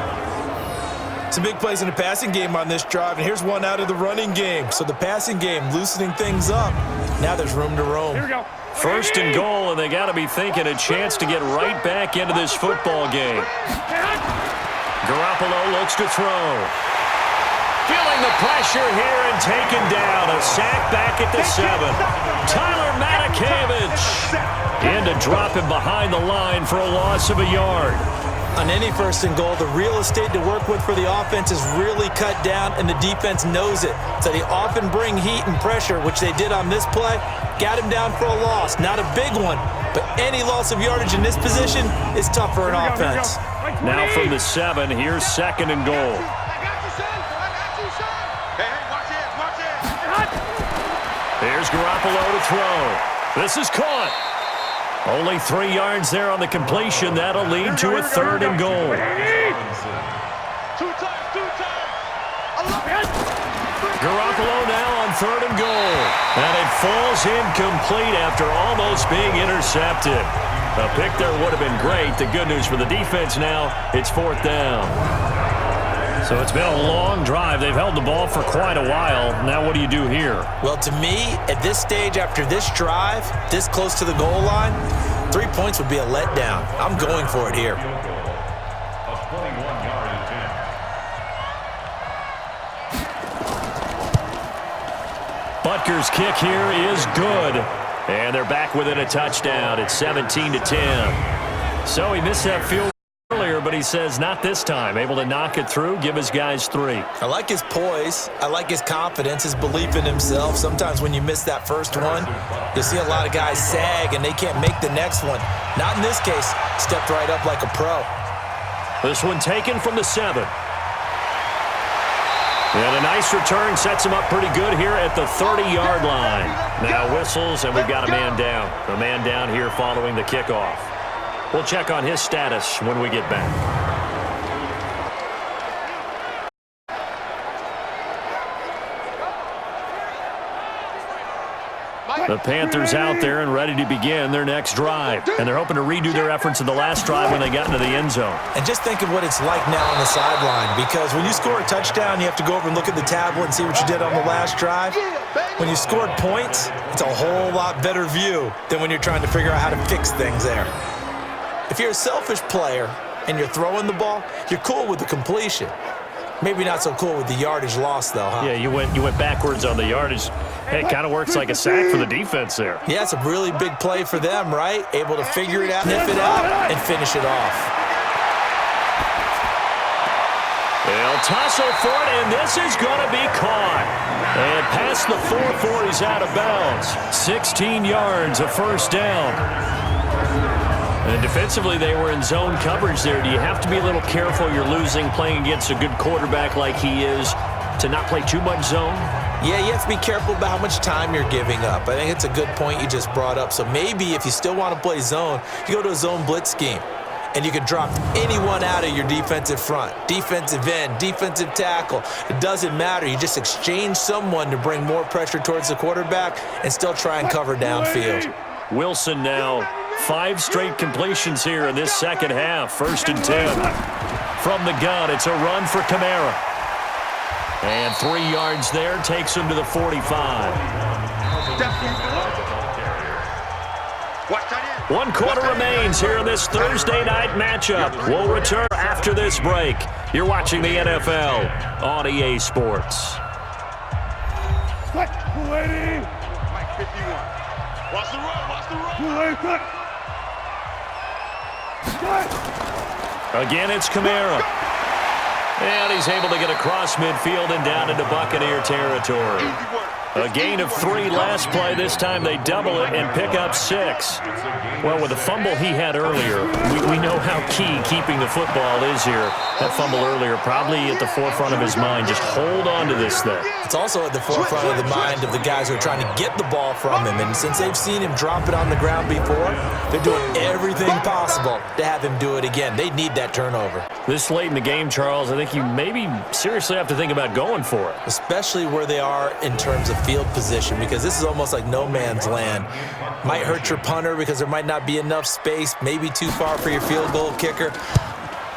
Some big plays in the passing game on this drive, and here's one out of the running game. So the passing game loosening things up. Now there's room to roam. Here we go. 1st and goal, and they got to be thinking a chance to get right back into this football game. Garoppolo looks to throw. Feeling the pressure here and taken down. A sack back at the 7. Tyler Matakevich in to drop him behind the line for a loss of a yard. On any 1st and goal, the real estate to work with for the offense is really cut down, and the defense knows it. So they often bring heat and pressure, which they did on this play. Got him down for a loss. Not a big one, but any loss of yardage in this position is tough for an offense. Now from the 7, here's 2nd and goal. I got you, son. Hey, watch it. Here's Garoppolo to throw. This is caught. Only 3 yards there on the completion. That'll lead to a 3rd and goal. Two times. Garoppolo now on 3rd and goal. And it falls incomplete after almost being intercepted. A pick there would have been great. The good news for the defense now, it's 4th down. So it's been a long drive. They've held the ball for quite a while. Now what do you do here? Well, to me, at this stage, after this drive, this close to the goal line, 3 points would be a letdown. I'm going for it here. Butker's kick here is good. And they're back within a touchdown. It's 17-10. So he missed that field earlier, but he says not this time. Able to knock it through, give his guys 3. I like his poise. I like his confidence, his belief in himself. Sometimes when you miss that first one, you'll see a lot of guys sag and they can't make the next one. Not in this case. Stepped right up like a pro. This one taken from the 7. And a nice return sets him up pretty good here at the 30-yard line. Now whistles, and we've got a man down. A man down here following the kickoff. We'll check on his status when we get back. The Panthers out there and ready to begin their next drive. And they're hoping to redo their efforts in the last drive when they got into the end zone. And just think of what it's like now on the sideline, because when you score a touchdown, you have to go over and look at the tablet and see what you did on the last drive. When you scored points, it's a whole lot better view than when you're trying to figure out how to fix things there. If you're a selfish player and you're throwing the ball, you're cool with the completion. Maybe not so cool with the yardage loss, though, huh? Yeah, you went backwards on the yardage. Hey, it kind of works like a sack for the defense there. Yeah, it's a really big play for them, right? Able to figure it out, sniff it out, and finish it off. They'll tussle for it, and this is going to be caught. And past the 4-4, he's out of bounds. 16 yards, a first down. And defensively, they were in zone coverage there. Do you have to be a little careful? You're losing, playing against a good quarterback like he is, to not play too much zone? Yeah, you have to be careful about how much time you're giving up. I think it's a good point you just brought up. So maybe if you still want to play zone, you go to a zone blitz scheme. And you can drop anyone out of your defensive front, defensive end, defensive tackle. It doesn't matter. You just exchange someone to bring more pressure towards the quarterback and still try and cover downfield. Wilson now 5 straight completions here in this second half. 1st and 10. From the gun, it's a run for Kamara. And 3 yards there takes him to the 45. 1 quarter remains here in this Thursday night matchup. We'll return after this break. You're watching the NFL on EA Sports. Mike 51. Watch the run, watch the run. Again, it's Kamara. And he's able to get across midfield and down into Buccaneer territory. A gain of 3 last play. This time they double it and pick up 6. Well, with the fumble he had earlier, we know how key keeping the football is here. That fumble earlier probably at the forefront of his mind. Just hold on to this thing. It's also at the forefront of the mind of the guys who are trying to get the ball from him. And since they've seen him drop it on the ground before, they're doing everything possible to have him do it again. They need that turnover. This late in the game, Charles, I think you maybe seriously have to think about going for it. Especially where they are in terms of field position, because this is almost like no man's land. Might hurt your punter because there might not be enough space, maybe too far for your field goal kicker.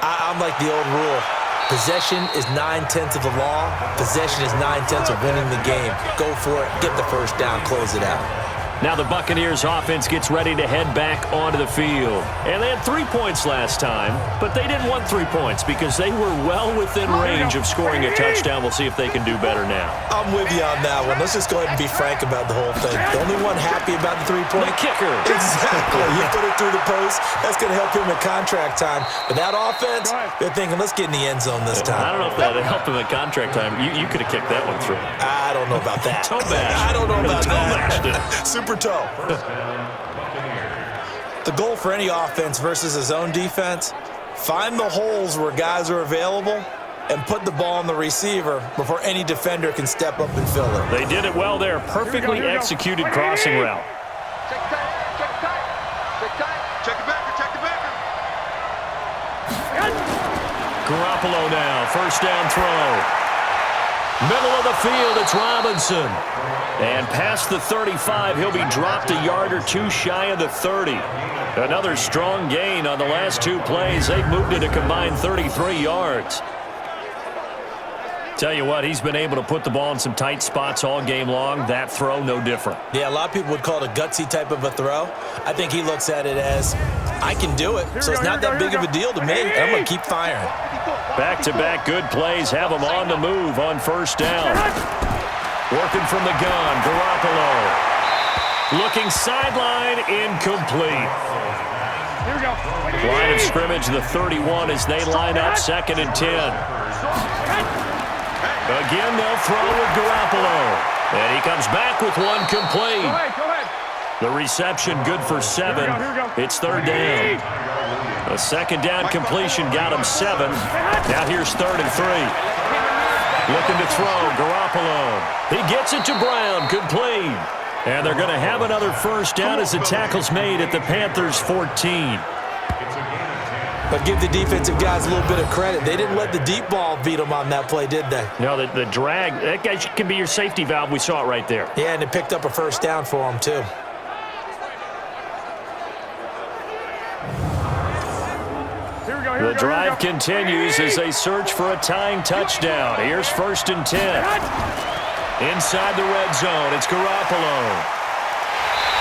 I'm like the old rule. Possession is 9/10 of the law. Possession is 9/10 of winning the game. Go for it. Get the first down. Close it out. Now the Buccaneers offense gets ready to head back onto the field. And they had 3 points last time, but they didn't want 3 points because they were well within range of scoring a touchdown. We'll see if they can do better now. I'm with you on that one. Let's just go ahead and be frank about the whole thing. The only one happy about the 3-point? The kicker. Exactly. You put it through the post. That's going to help him at contract time. But that offense, they're thinking, let's get in the end zone this time. I don't know if that would help him at contract time. You could have kicked that one through. I don't know about that. Toe bash. I don't know about that. Super toe. The goal for any offense versus a zone defense, find the holes where guys are available and put the ball on the receiver before any defender can step up and fill it. They did it well there. Perfectly executed crossing route. Check the backer. Garoppolo now, 1st down throw. Middle of the field, it's Robinson. And past the 35, he'll be dropped a yard or 2 shy of the 30. Another strong gain on the last 2 plays. They've moved it a combined 33 yards. Tell you what, he's been able to put the ball in some tight spots all game long. That throw, no different. Yeah, a lot of people would call it a gutsy type of a throw. I think he looks at it as, I can do it, so it's not that big of a deal to me. I'm going to keep firing. Back-to-back good plays have him on the move on 1st down. Working from the gun, Garoppolo. Looking sideline, incomplete. Here we go. Line of scrimmage, the 31 as they line up 2nd and 10. Again, they'll throw with Garoppolo. And he comes back with one complete. Go ahead. The reception good for 7. Here we go. It's 3rd down. A 2nd down completion got him 7. Now here's 3rd and 3. Looking to throw, Garoppolo. He gets it to Brown, complete. And they're going to have another 1st down as the tackle's made at the Panthers' 14. But give the defensive guys a little bit of credit. They didn't let the deep ball beat them on that play, did they? No, the drag, that guy can be your safety valve. We saw it right there. Yeah, and it picked up a 1st down for them, too. The drive continues as they search for a tying touchdown. Here's 1st and 10. Inside the red zone, it's Garoppolo.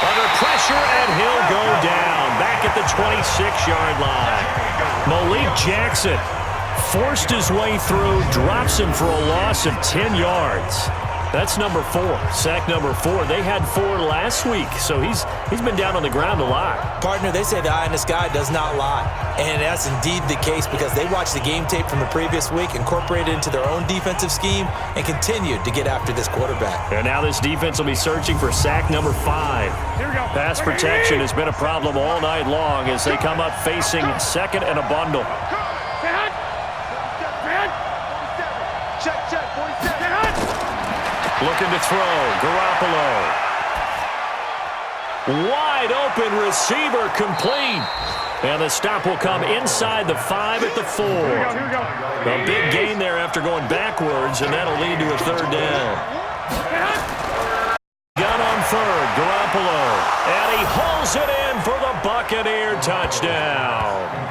Under pressure, and he'll go down. Back at the 26-yard line. Malik Jackson forced his way through, drops him for a loss of 10 yards. That's number 4, sack number 4. They had 4 last week, so he's been down on the ground a lot. Partner, they say the eye in the sky does not lie. And that's indeed the case because they watched the game tape from the previous week, incorporated it into their own defensive scheme, and continued to get after this quarterback. And now this defense will be searching for sack number 5. Here we go. Pass protection has been a problem all night long as they come up facing second and a bundle. Stand. Stand. Check, check, 47. Stand. Looking to throw, Garoppolo. Wide open receiver complete. And the stop will come inside the 5 at the 4. Here we go. A big gain there after going backwards, and that'll lead to a 3rd down. Gun on 3rd, Garoppolo. And he hauls it in for the Buccaneer touchdown.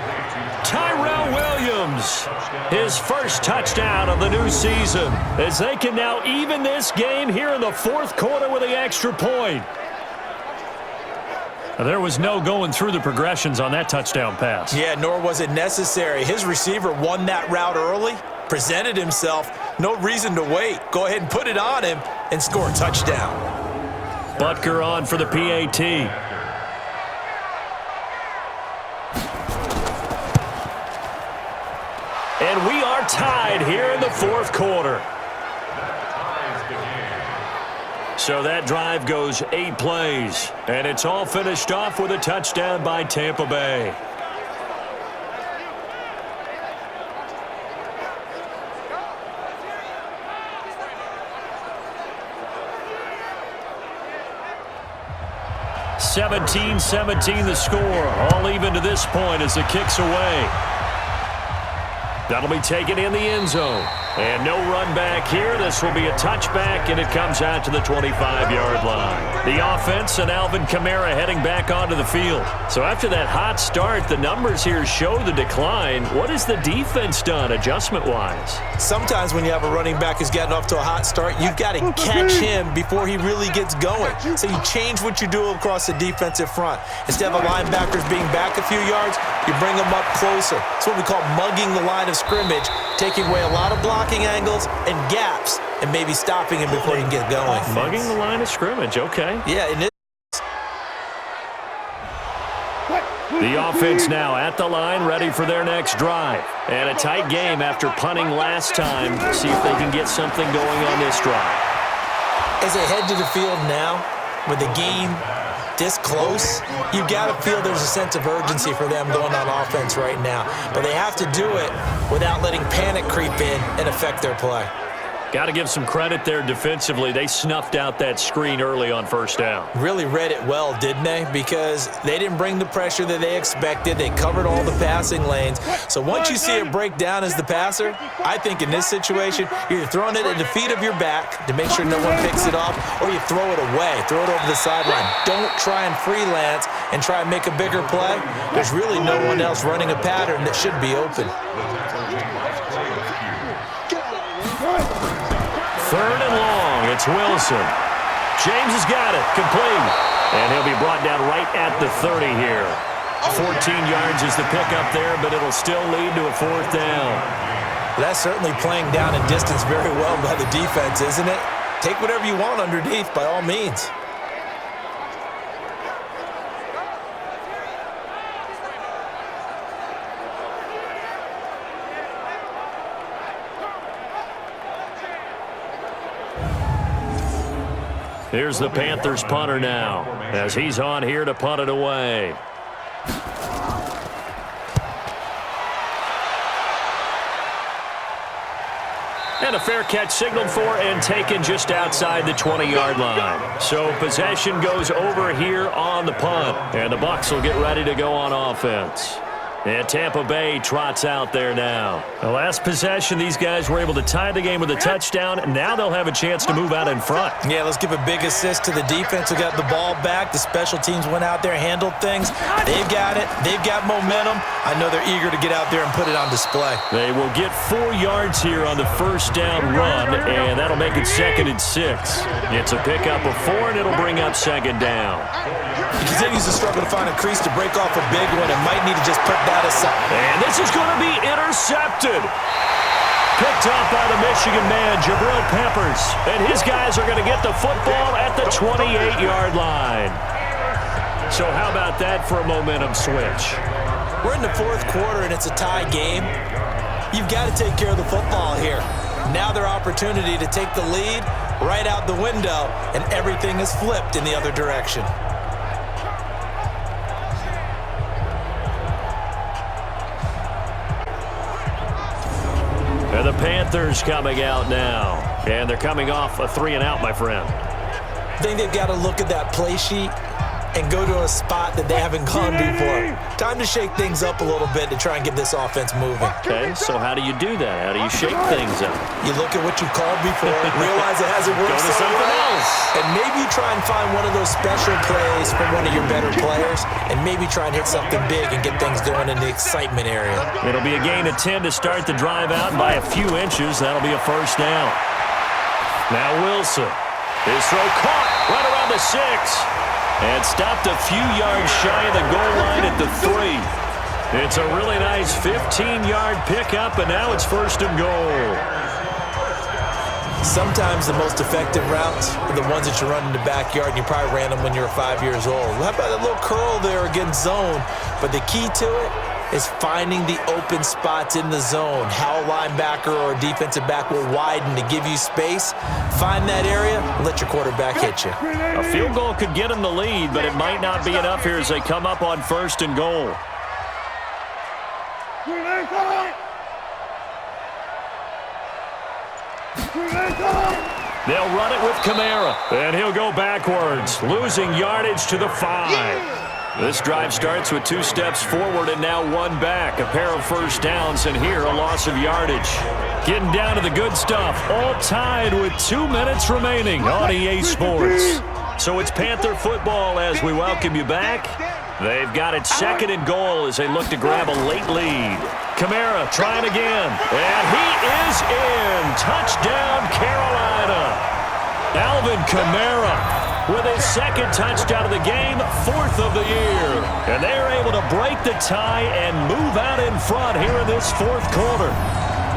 Tyrell Williams, his first touchdown of the new season, as they can now even this game here in the 4th quarter with the extra point. There was no going through the progressions on that touchdown pass. Yeah, nor was it necessary. His receiver won that route early, presented himself, no reason to wait. Go ahead and put it on him and score a touchdown. Butker on for the PAT. And we are tied here in the 4th quarter. So that drive goes 8 plays, and it's all finished off with a touchdown by Tampa Bay. (17-17) the score, all even to this point as the kick's away. That'll be taken in the end zone. And no run back here. This will be a touchback, and it comes out to the 25-yard line. The offense and Alvin Kamara heading back onto the field. So after that hot start, the numbers here show the decline. What has the defense done adjustment-wise? Sometimes when you have a running back who's getting off to a hot start, you've got to catch him before he really gets going. So you change what you do across the defensive front. Instead of the linebackers being back a few yards, you bring them up closer. It's what we call mugging the line of scrimmage, taking away a lot of blocking angles and gaps and maybe stopping him before he can get going. Mugging the line of scrimmage, okay. Yeah, and the offense now at the line, ready for their next drive. And a tight game after punting last time. See if they can get something going on this drive. as they head to the field now, with the game this close, you've got to feel there's a sense of urgency for them going on offense right now. But they have to do it without letting panic creep in and affect their play. Got to give some credit there defensively. They snuffed out that screen early on first down. Really read it well, didn't they? Because they didn't bring the pressure that they expected. They covered all the passing lanes. So once you see it break down as the passer, I think in this situation, you're either throwing it at the feet of your back to make sure no one picks it off, or you throw it away, throw it over the sideline. Don't try and freelance and try and make a bigger play. There's really no one else running a pattern that should be open. Third and long, it's Wilson. James has got it, complete. And he'll be brought down right at the 30 here. 14 yards is the pickup there, but it'll still lead to a fourth down. That's certainly playing down in distance very well by the defense, isn't it? Take whatever you want underneath, by all means. Here's the Panthers punter now, as he's on here to punt it away. And a fair catch signaled for and taken just outside the 20-yard line. So possession goes over here on the punt, and the Bucs will get ready to go on offense. And Tampa Bay trots out there now. The last possession, these guys were able to tie the game with a touchdown. Now they'll have a chance to move out in front. Yeah, let's give a big assist to the defense who got the ball back. The special teams went out there, handled things. They've got it. They've got momentum. I know they're eager to get out there and put it on display. They will get 4 yards here on the first down run, and that'll make it 2nd and 6. It's a pickup of 4, and it'll bring up 2nd down. He continues to struggle to find a crease to break off a big one and might need to just put that aside. And this is going to be intercepted. Picked off by the Michigan man, Jabril Peppers. And his guys are going to get the football at the 28-yard line. So how about that for a momentum switch? We're in the fourth quarter, and it's a tie game. You've got to take care of the football here. Now their opportunity to take the lead right out the window, and everything is flipped in the other direction. And the Panthers coming out now. And they're coming off a 3-and-out, my friend. I think they've got to look at that play sheet and go to a spot that they haven't gone before. Time to shake things up a little bit to try and get this offense moving. Okay, so how do you do that? How do you shake things up? You look at what you called before, realize it hasn't worked Go to something else. and maybe you try and find one of those special plays from one of your better players, and maybe try and hit something big and get things going in the excitement area. It'll be a gain of 10 to start the drive out, and by a few inches, that'll be a first down. Now Wilson. His throw caught right around the 6. And stopped a few yards shy of the goal line at the 3. It's a really nice 15-yard pickup, and now it's first and goal. Sometimes the most effective routes are the ones that you run in the backyard, and you probably ran them when you were 5 years old. How about that little curl there against zone? But the key to it is finding the open spots in the zone. How a linebacker or a defensive back will widen to give you space. Find that area and let your quarterback hit you. A field goal could get them the lead, but it might not be enough here as they come up on first and goal. They'll run it with Kamara, and he'll go backwards, losing yardage to the 5. This drive starts with 2 steps forward and now 1 back. A pair of first downs, and here a loss of yardage. Getting down to the good stuff, all tied with 2 minutes remaining on EA Sports. So it's Panther football as we welcome you back. They've got it second and goal as they look to grab a late lead. Kamara trying again, and he is in. Touchdown, Carolina. Alvin Kamara with his second touchdown of the game, 4th of the year. And they're able to break the tie and move out in front here in this 4th quarter.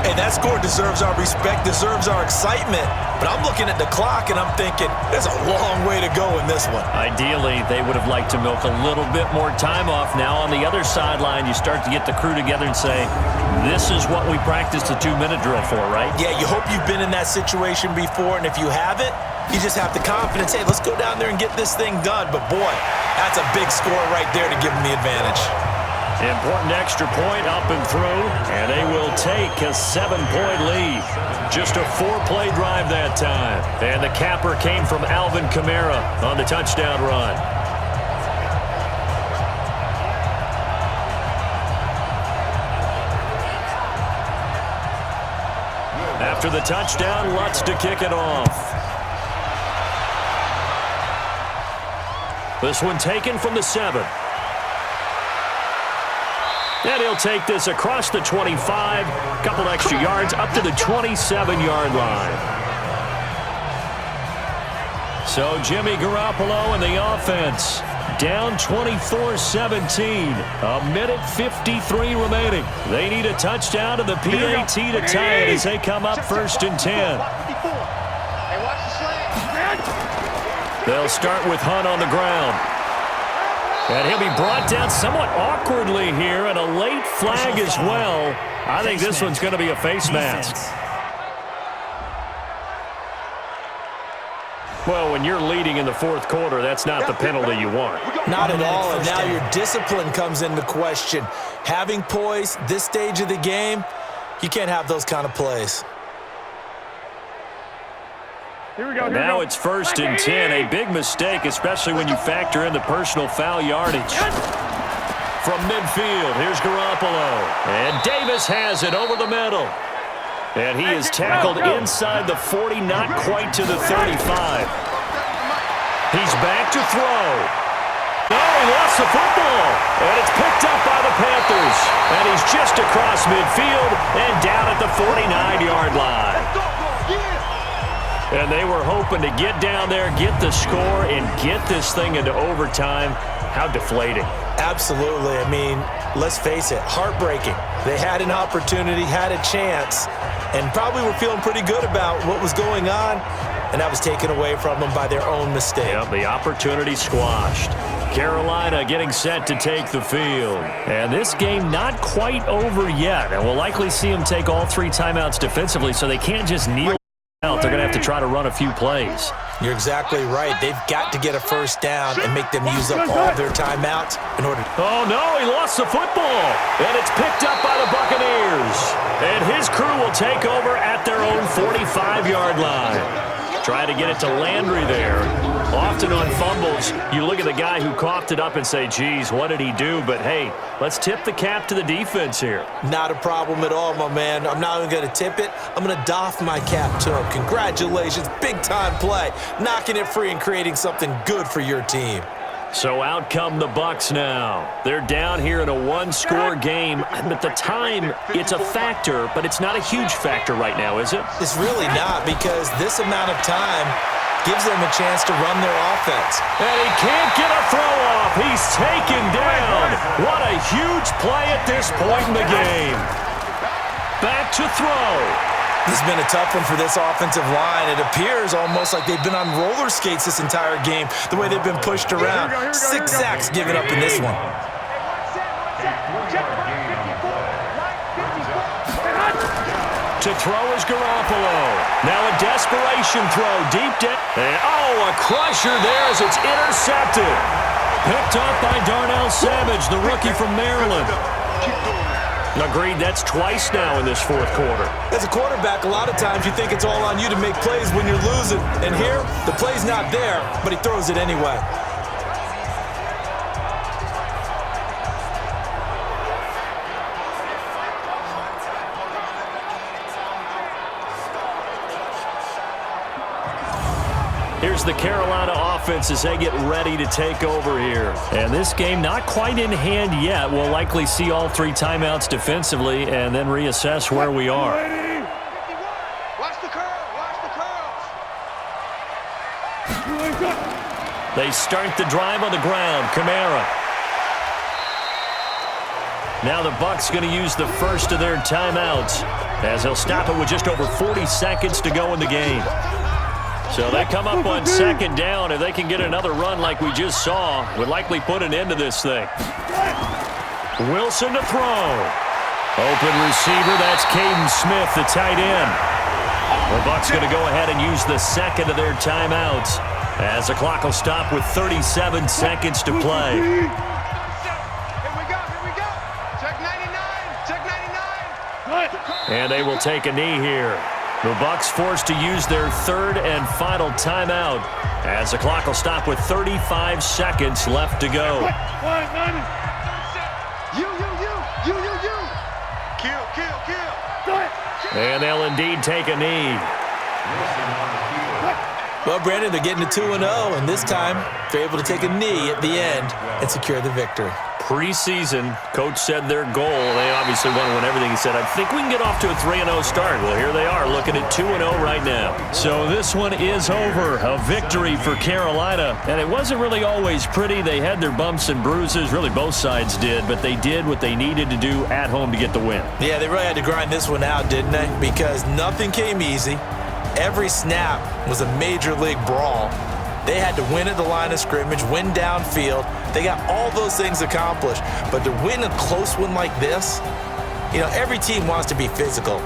Hey, that score deserves our respect, deserves our excitement. But I'm looking at the clock, and I'm thinking, there's a long way to go in this one. Ideally, they would have liked to milk a little bit more time off. Now on the other sideline, you start to get the crew together and say, this is what we practiced the 2-minute drill for, right? Yeah, you hope you've been in that situation before, and if you haven't, you just have the confidence, hey, let's go down there and get this thing done. But, boy, that's a big score right there to give them the advantage. Important extra point up and through, and they will take a 7-point lead. Just a 4-play drive that time. And the capper came from Alvin Kamara on the touchdown run. After the touchdown, Lutz to kick it off. This one taken from the 7. And he'll take this across the 25, a couple extra yards up to the 27-yard line. So Jimmy Garoppolo and the offense down 24-17. A minute 53 remaining. They need a touchdown to the PAT to tie it as they come up first and 10. They'll start with Hunt on the ground. And he'll be brought down somewhat awkwardly here, and a late flag as well. I think this one's going to be a face mask. Well, when you're leading in the 4th quarter, that's not the penalty you want. Not at all, and now your discipline comes into question. Having poise this stage of the game, you can't have those kind of plays. Now it's first and 10, a big mistake, especially when you factor in the personal foul yardage. From midfield, here's Garoppolo. And Davis has it over the middle. And he is tackled inside the 40, not quite to the 35. He's back to throw. Oh, he lost the football. And it's picked up by the Panthers. And he's just across midfield and down at the 49-yard line. And they were hoping to get down there, get the score, and get this thing into overtime. How deflating. Absolutely. I mean, let's face it, heartbreaking. They had an opportunity, had a chance, and probably were feeling pretty good about what was going on, and that was taken away from them by their own mistake. Yeah, the opportunity squashed. Carolina getting set to take the field. And this game not quite over yet, and we'll likely see them take all 3 timeouts defensively, so they can't just kneel out. They're going to have to try to run a few plays. You're exactly right. They've got to get a first down and make them use up all their timeouts in order to... Oh, no, he lost the football. And it's picked up by the Buccaneers. And his crew will take over at their own 45-yard line. Try to get it to Landry there. Often on fumbles, you look at the guy who coughed it up and say, geez, what did he do? But, hey, let's tip the cap to the defense here. Not a problem at all, my man. I'm not even going to tip it. I'm going to doff my cap to him. Congratulations. Big-time play. Knocking it free and creating something good for your team. So out come the Bucs now. They're down here in a 1-score game. At the time, it's a factor, but it's not a huge factor right now, is it? It's really not, because this amount of time gives them a chance to run their offense. And he can't get a throw off. He's taken down. What a huge play at this point in the game. Back to throw. This has been a tough one for this offensive line. It appears almost like they've been on roller skates this entire game, the way they've been pushed around. 6 sacks given up in this one. To throw is Garoppolo. Now a desperation throw deep down. And a crusher there as it's intercepted. Picked up by Darnell Savage, the rookie from Maryland. Agreed, that's twice now in this 4th quarter. As a quarterback, a lot of times you think it's all on you to make plays when you're losing. And here, the play's not there, but he throws it anyway. Here's the Carolina offense as they get ready to take over here. And this game not quite in hand yet. We'll likely see all 3 timeouts defensively and then reassess where we are. Watch the curl. Watch the curl. They start the drive on the ground. Kamara. Now the Bucs going to use the first of their timeouts as they'll stop it with just over 40 seconds to go in the game. So they come up on 2nd down. If they can get another run like we just saw, would likely put an end to this thing. Wilson to throw. Open receiver, that's Caden Smith, the tight end. The Bucs going to go ahead and use the 2nd of their timeouts as the clock will stop with 37 seconds to play. Here we go. Check 99. Check 99. And they will take a knee here. The Bucs forced to use their 3rd and final timeout as the clock will stop with 35 seconds left to go. You. Kill. And they'll indeed take a knee. Well, Brandon, they're getting to 2-0, and this time they're able to take a knee at the end and secure the victory. Preseason, coach said their goal, they obviously want to win everything. He said, I think we can get off to a 3-0 start. Well, here they are looking at 2-0 right now. So this one is over. A victory for Carolina. And it wasn't really always pretty. They had their bumps and bruises. Really, both sides did. But they did what they needed to do at home to get the win. Yeah, they really had to grind this one out, didn't they? Because nothing came easy. Every snap was a major league brawl. They had to win at the line of scrimmage, win downfield. They got all those things accomplished. But to win a close one like this, you know, every team wants to be physical.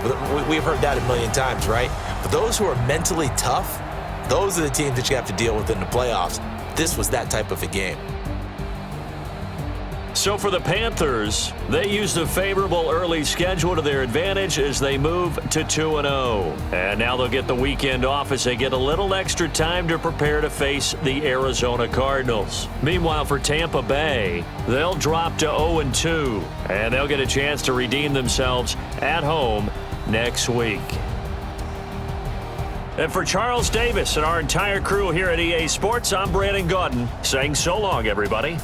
We've heard that a million times, right? But those who are mentally tough, those are the teams that you have to deal with in the playoffs. This was that type of a game. So for the Panthers, they used a favorable early schedule to their advantage as they move to 2-0. And now they'll get the weekend off as they get a little extra time to prepare to face the Arizona Cardinals. Meanwhile, for Tampa Bay, they'll drop to 0-2, and they'll get a chance to redeem themselves at home next week. And for Charles Davis and our entire crew here at EA Sports, I'm Brandon Gaudin saying so long, everybody.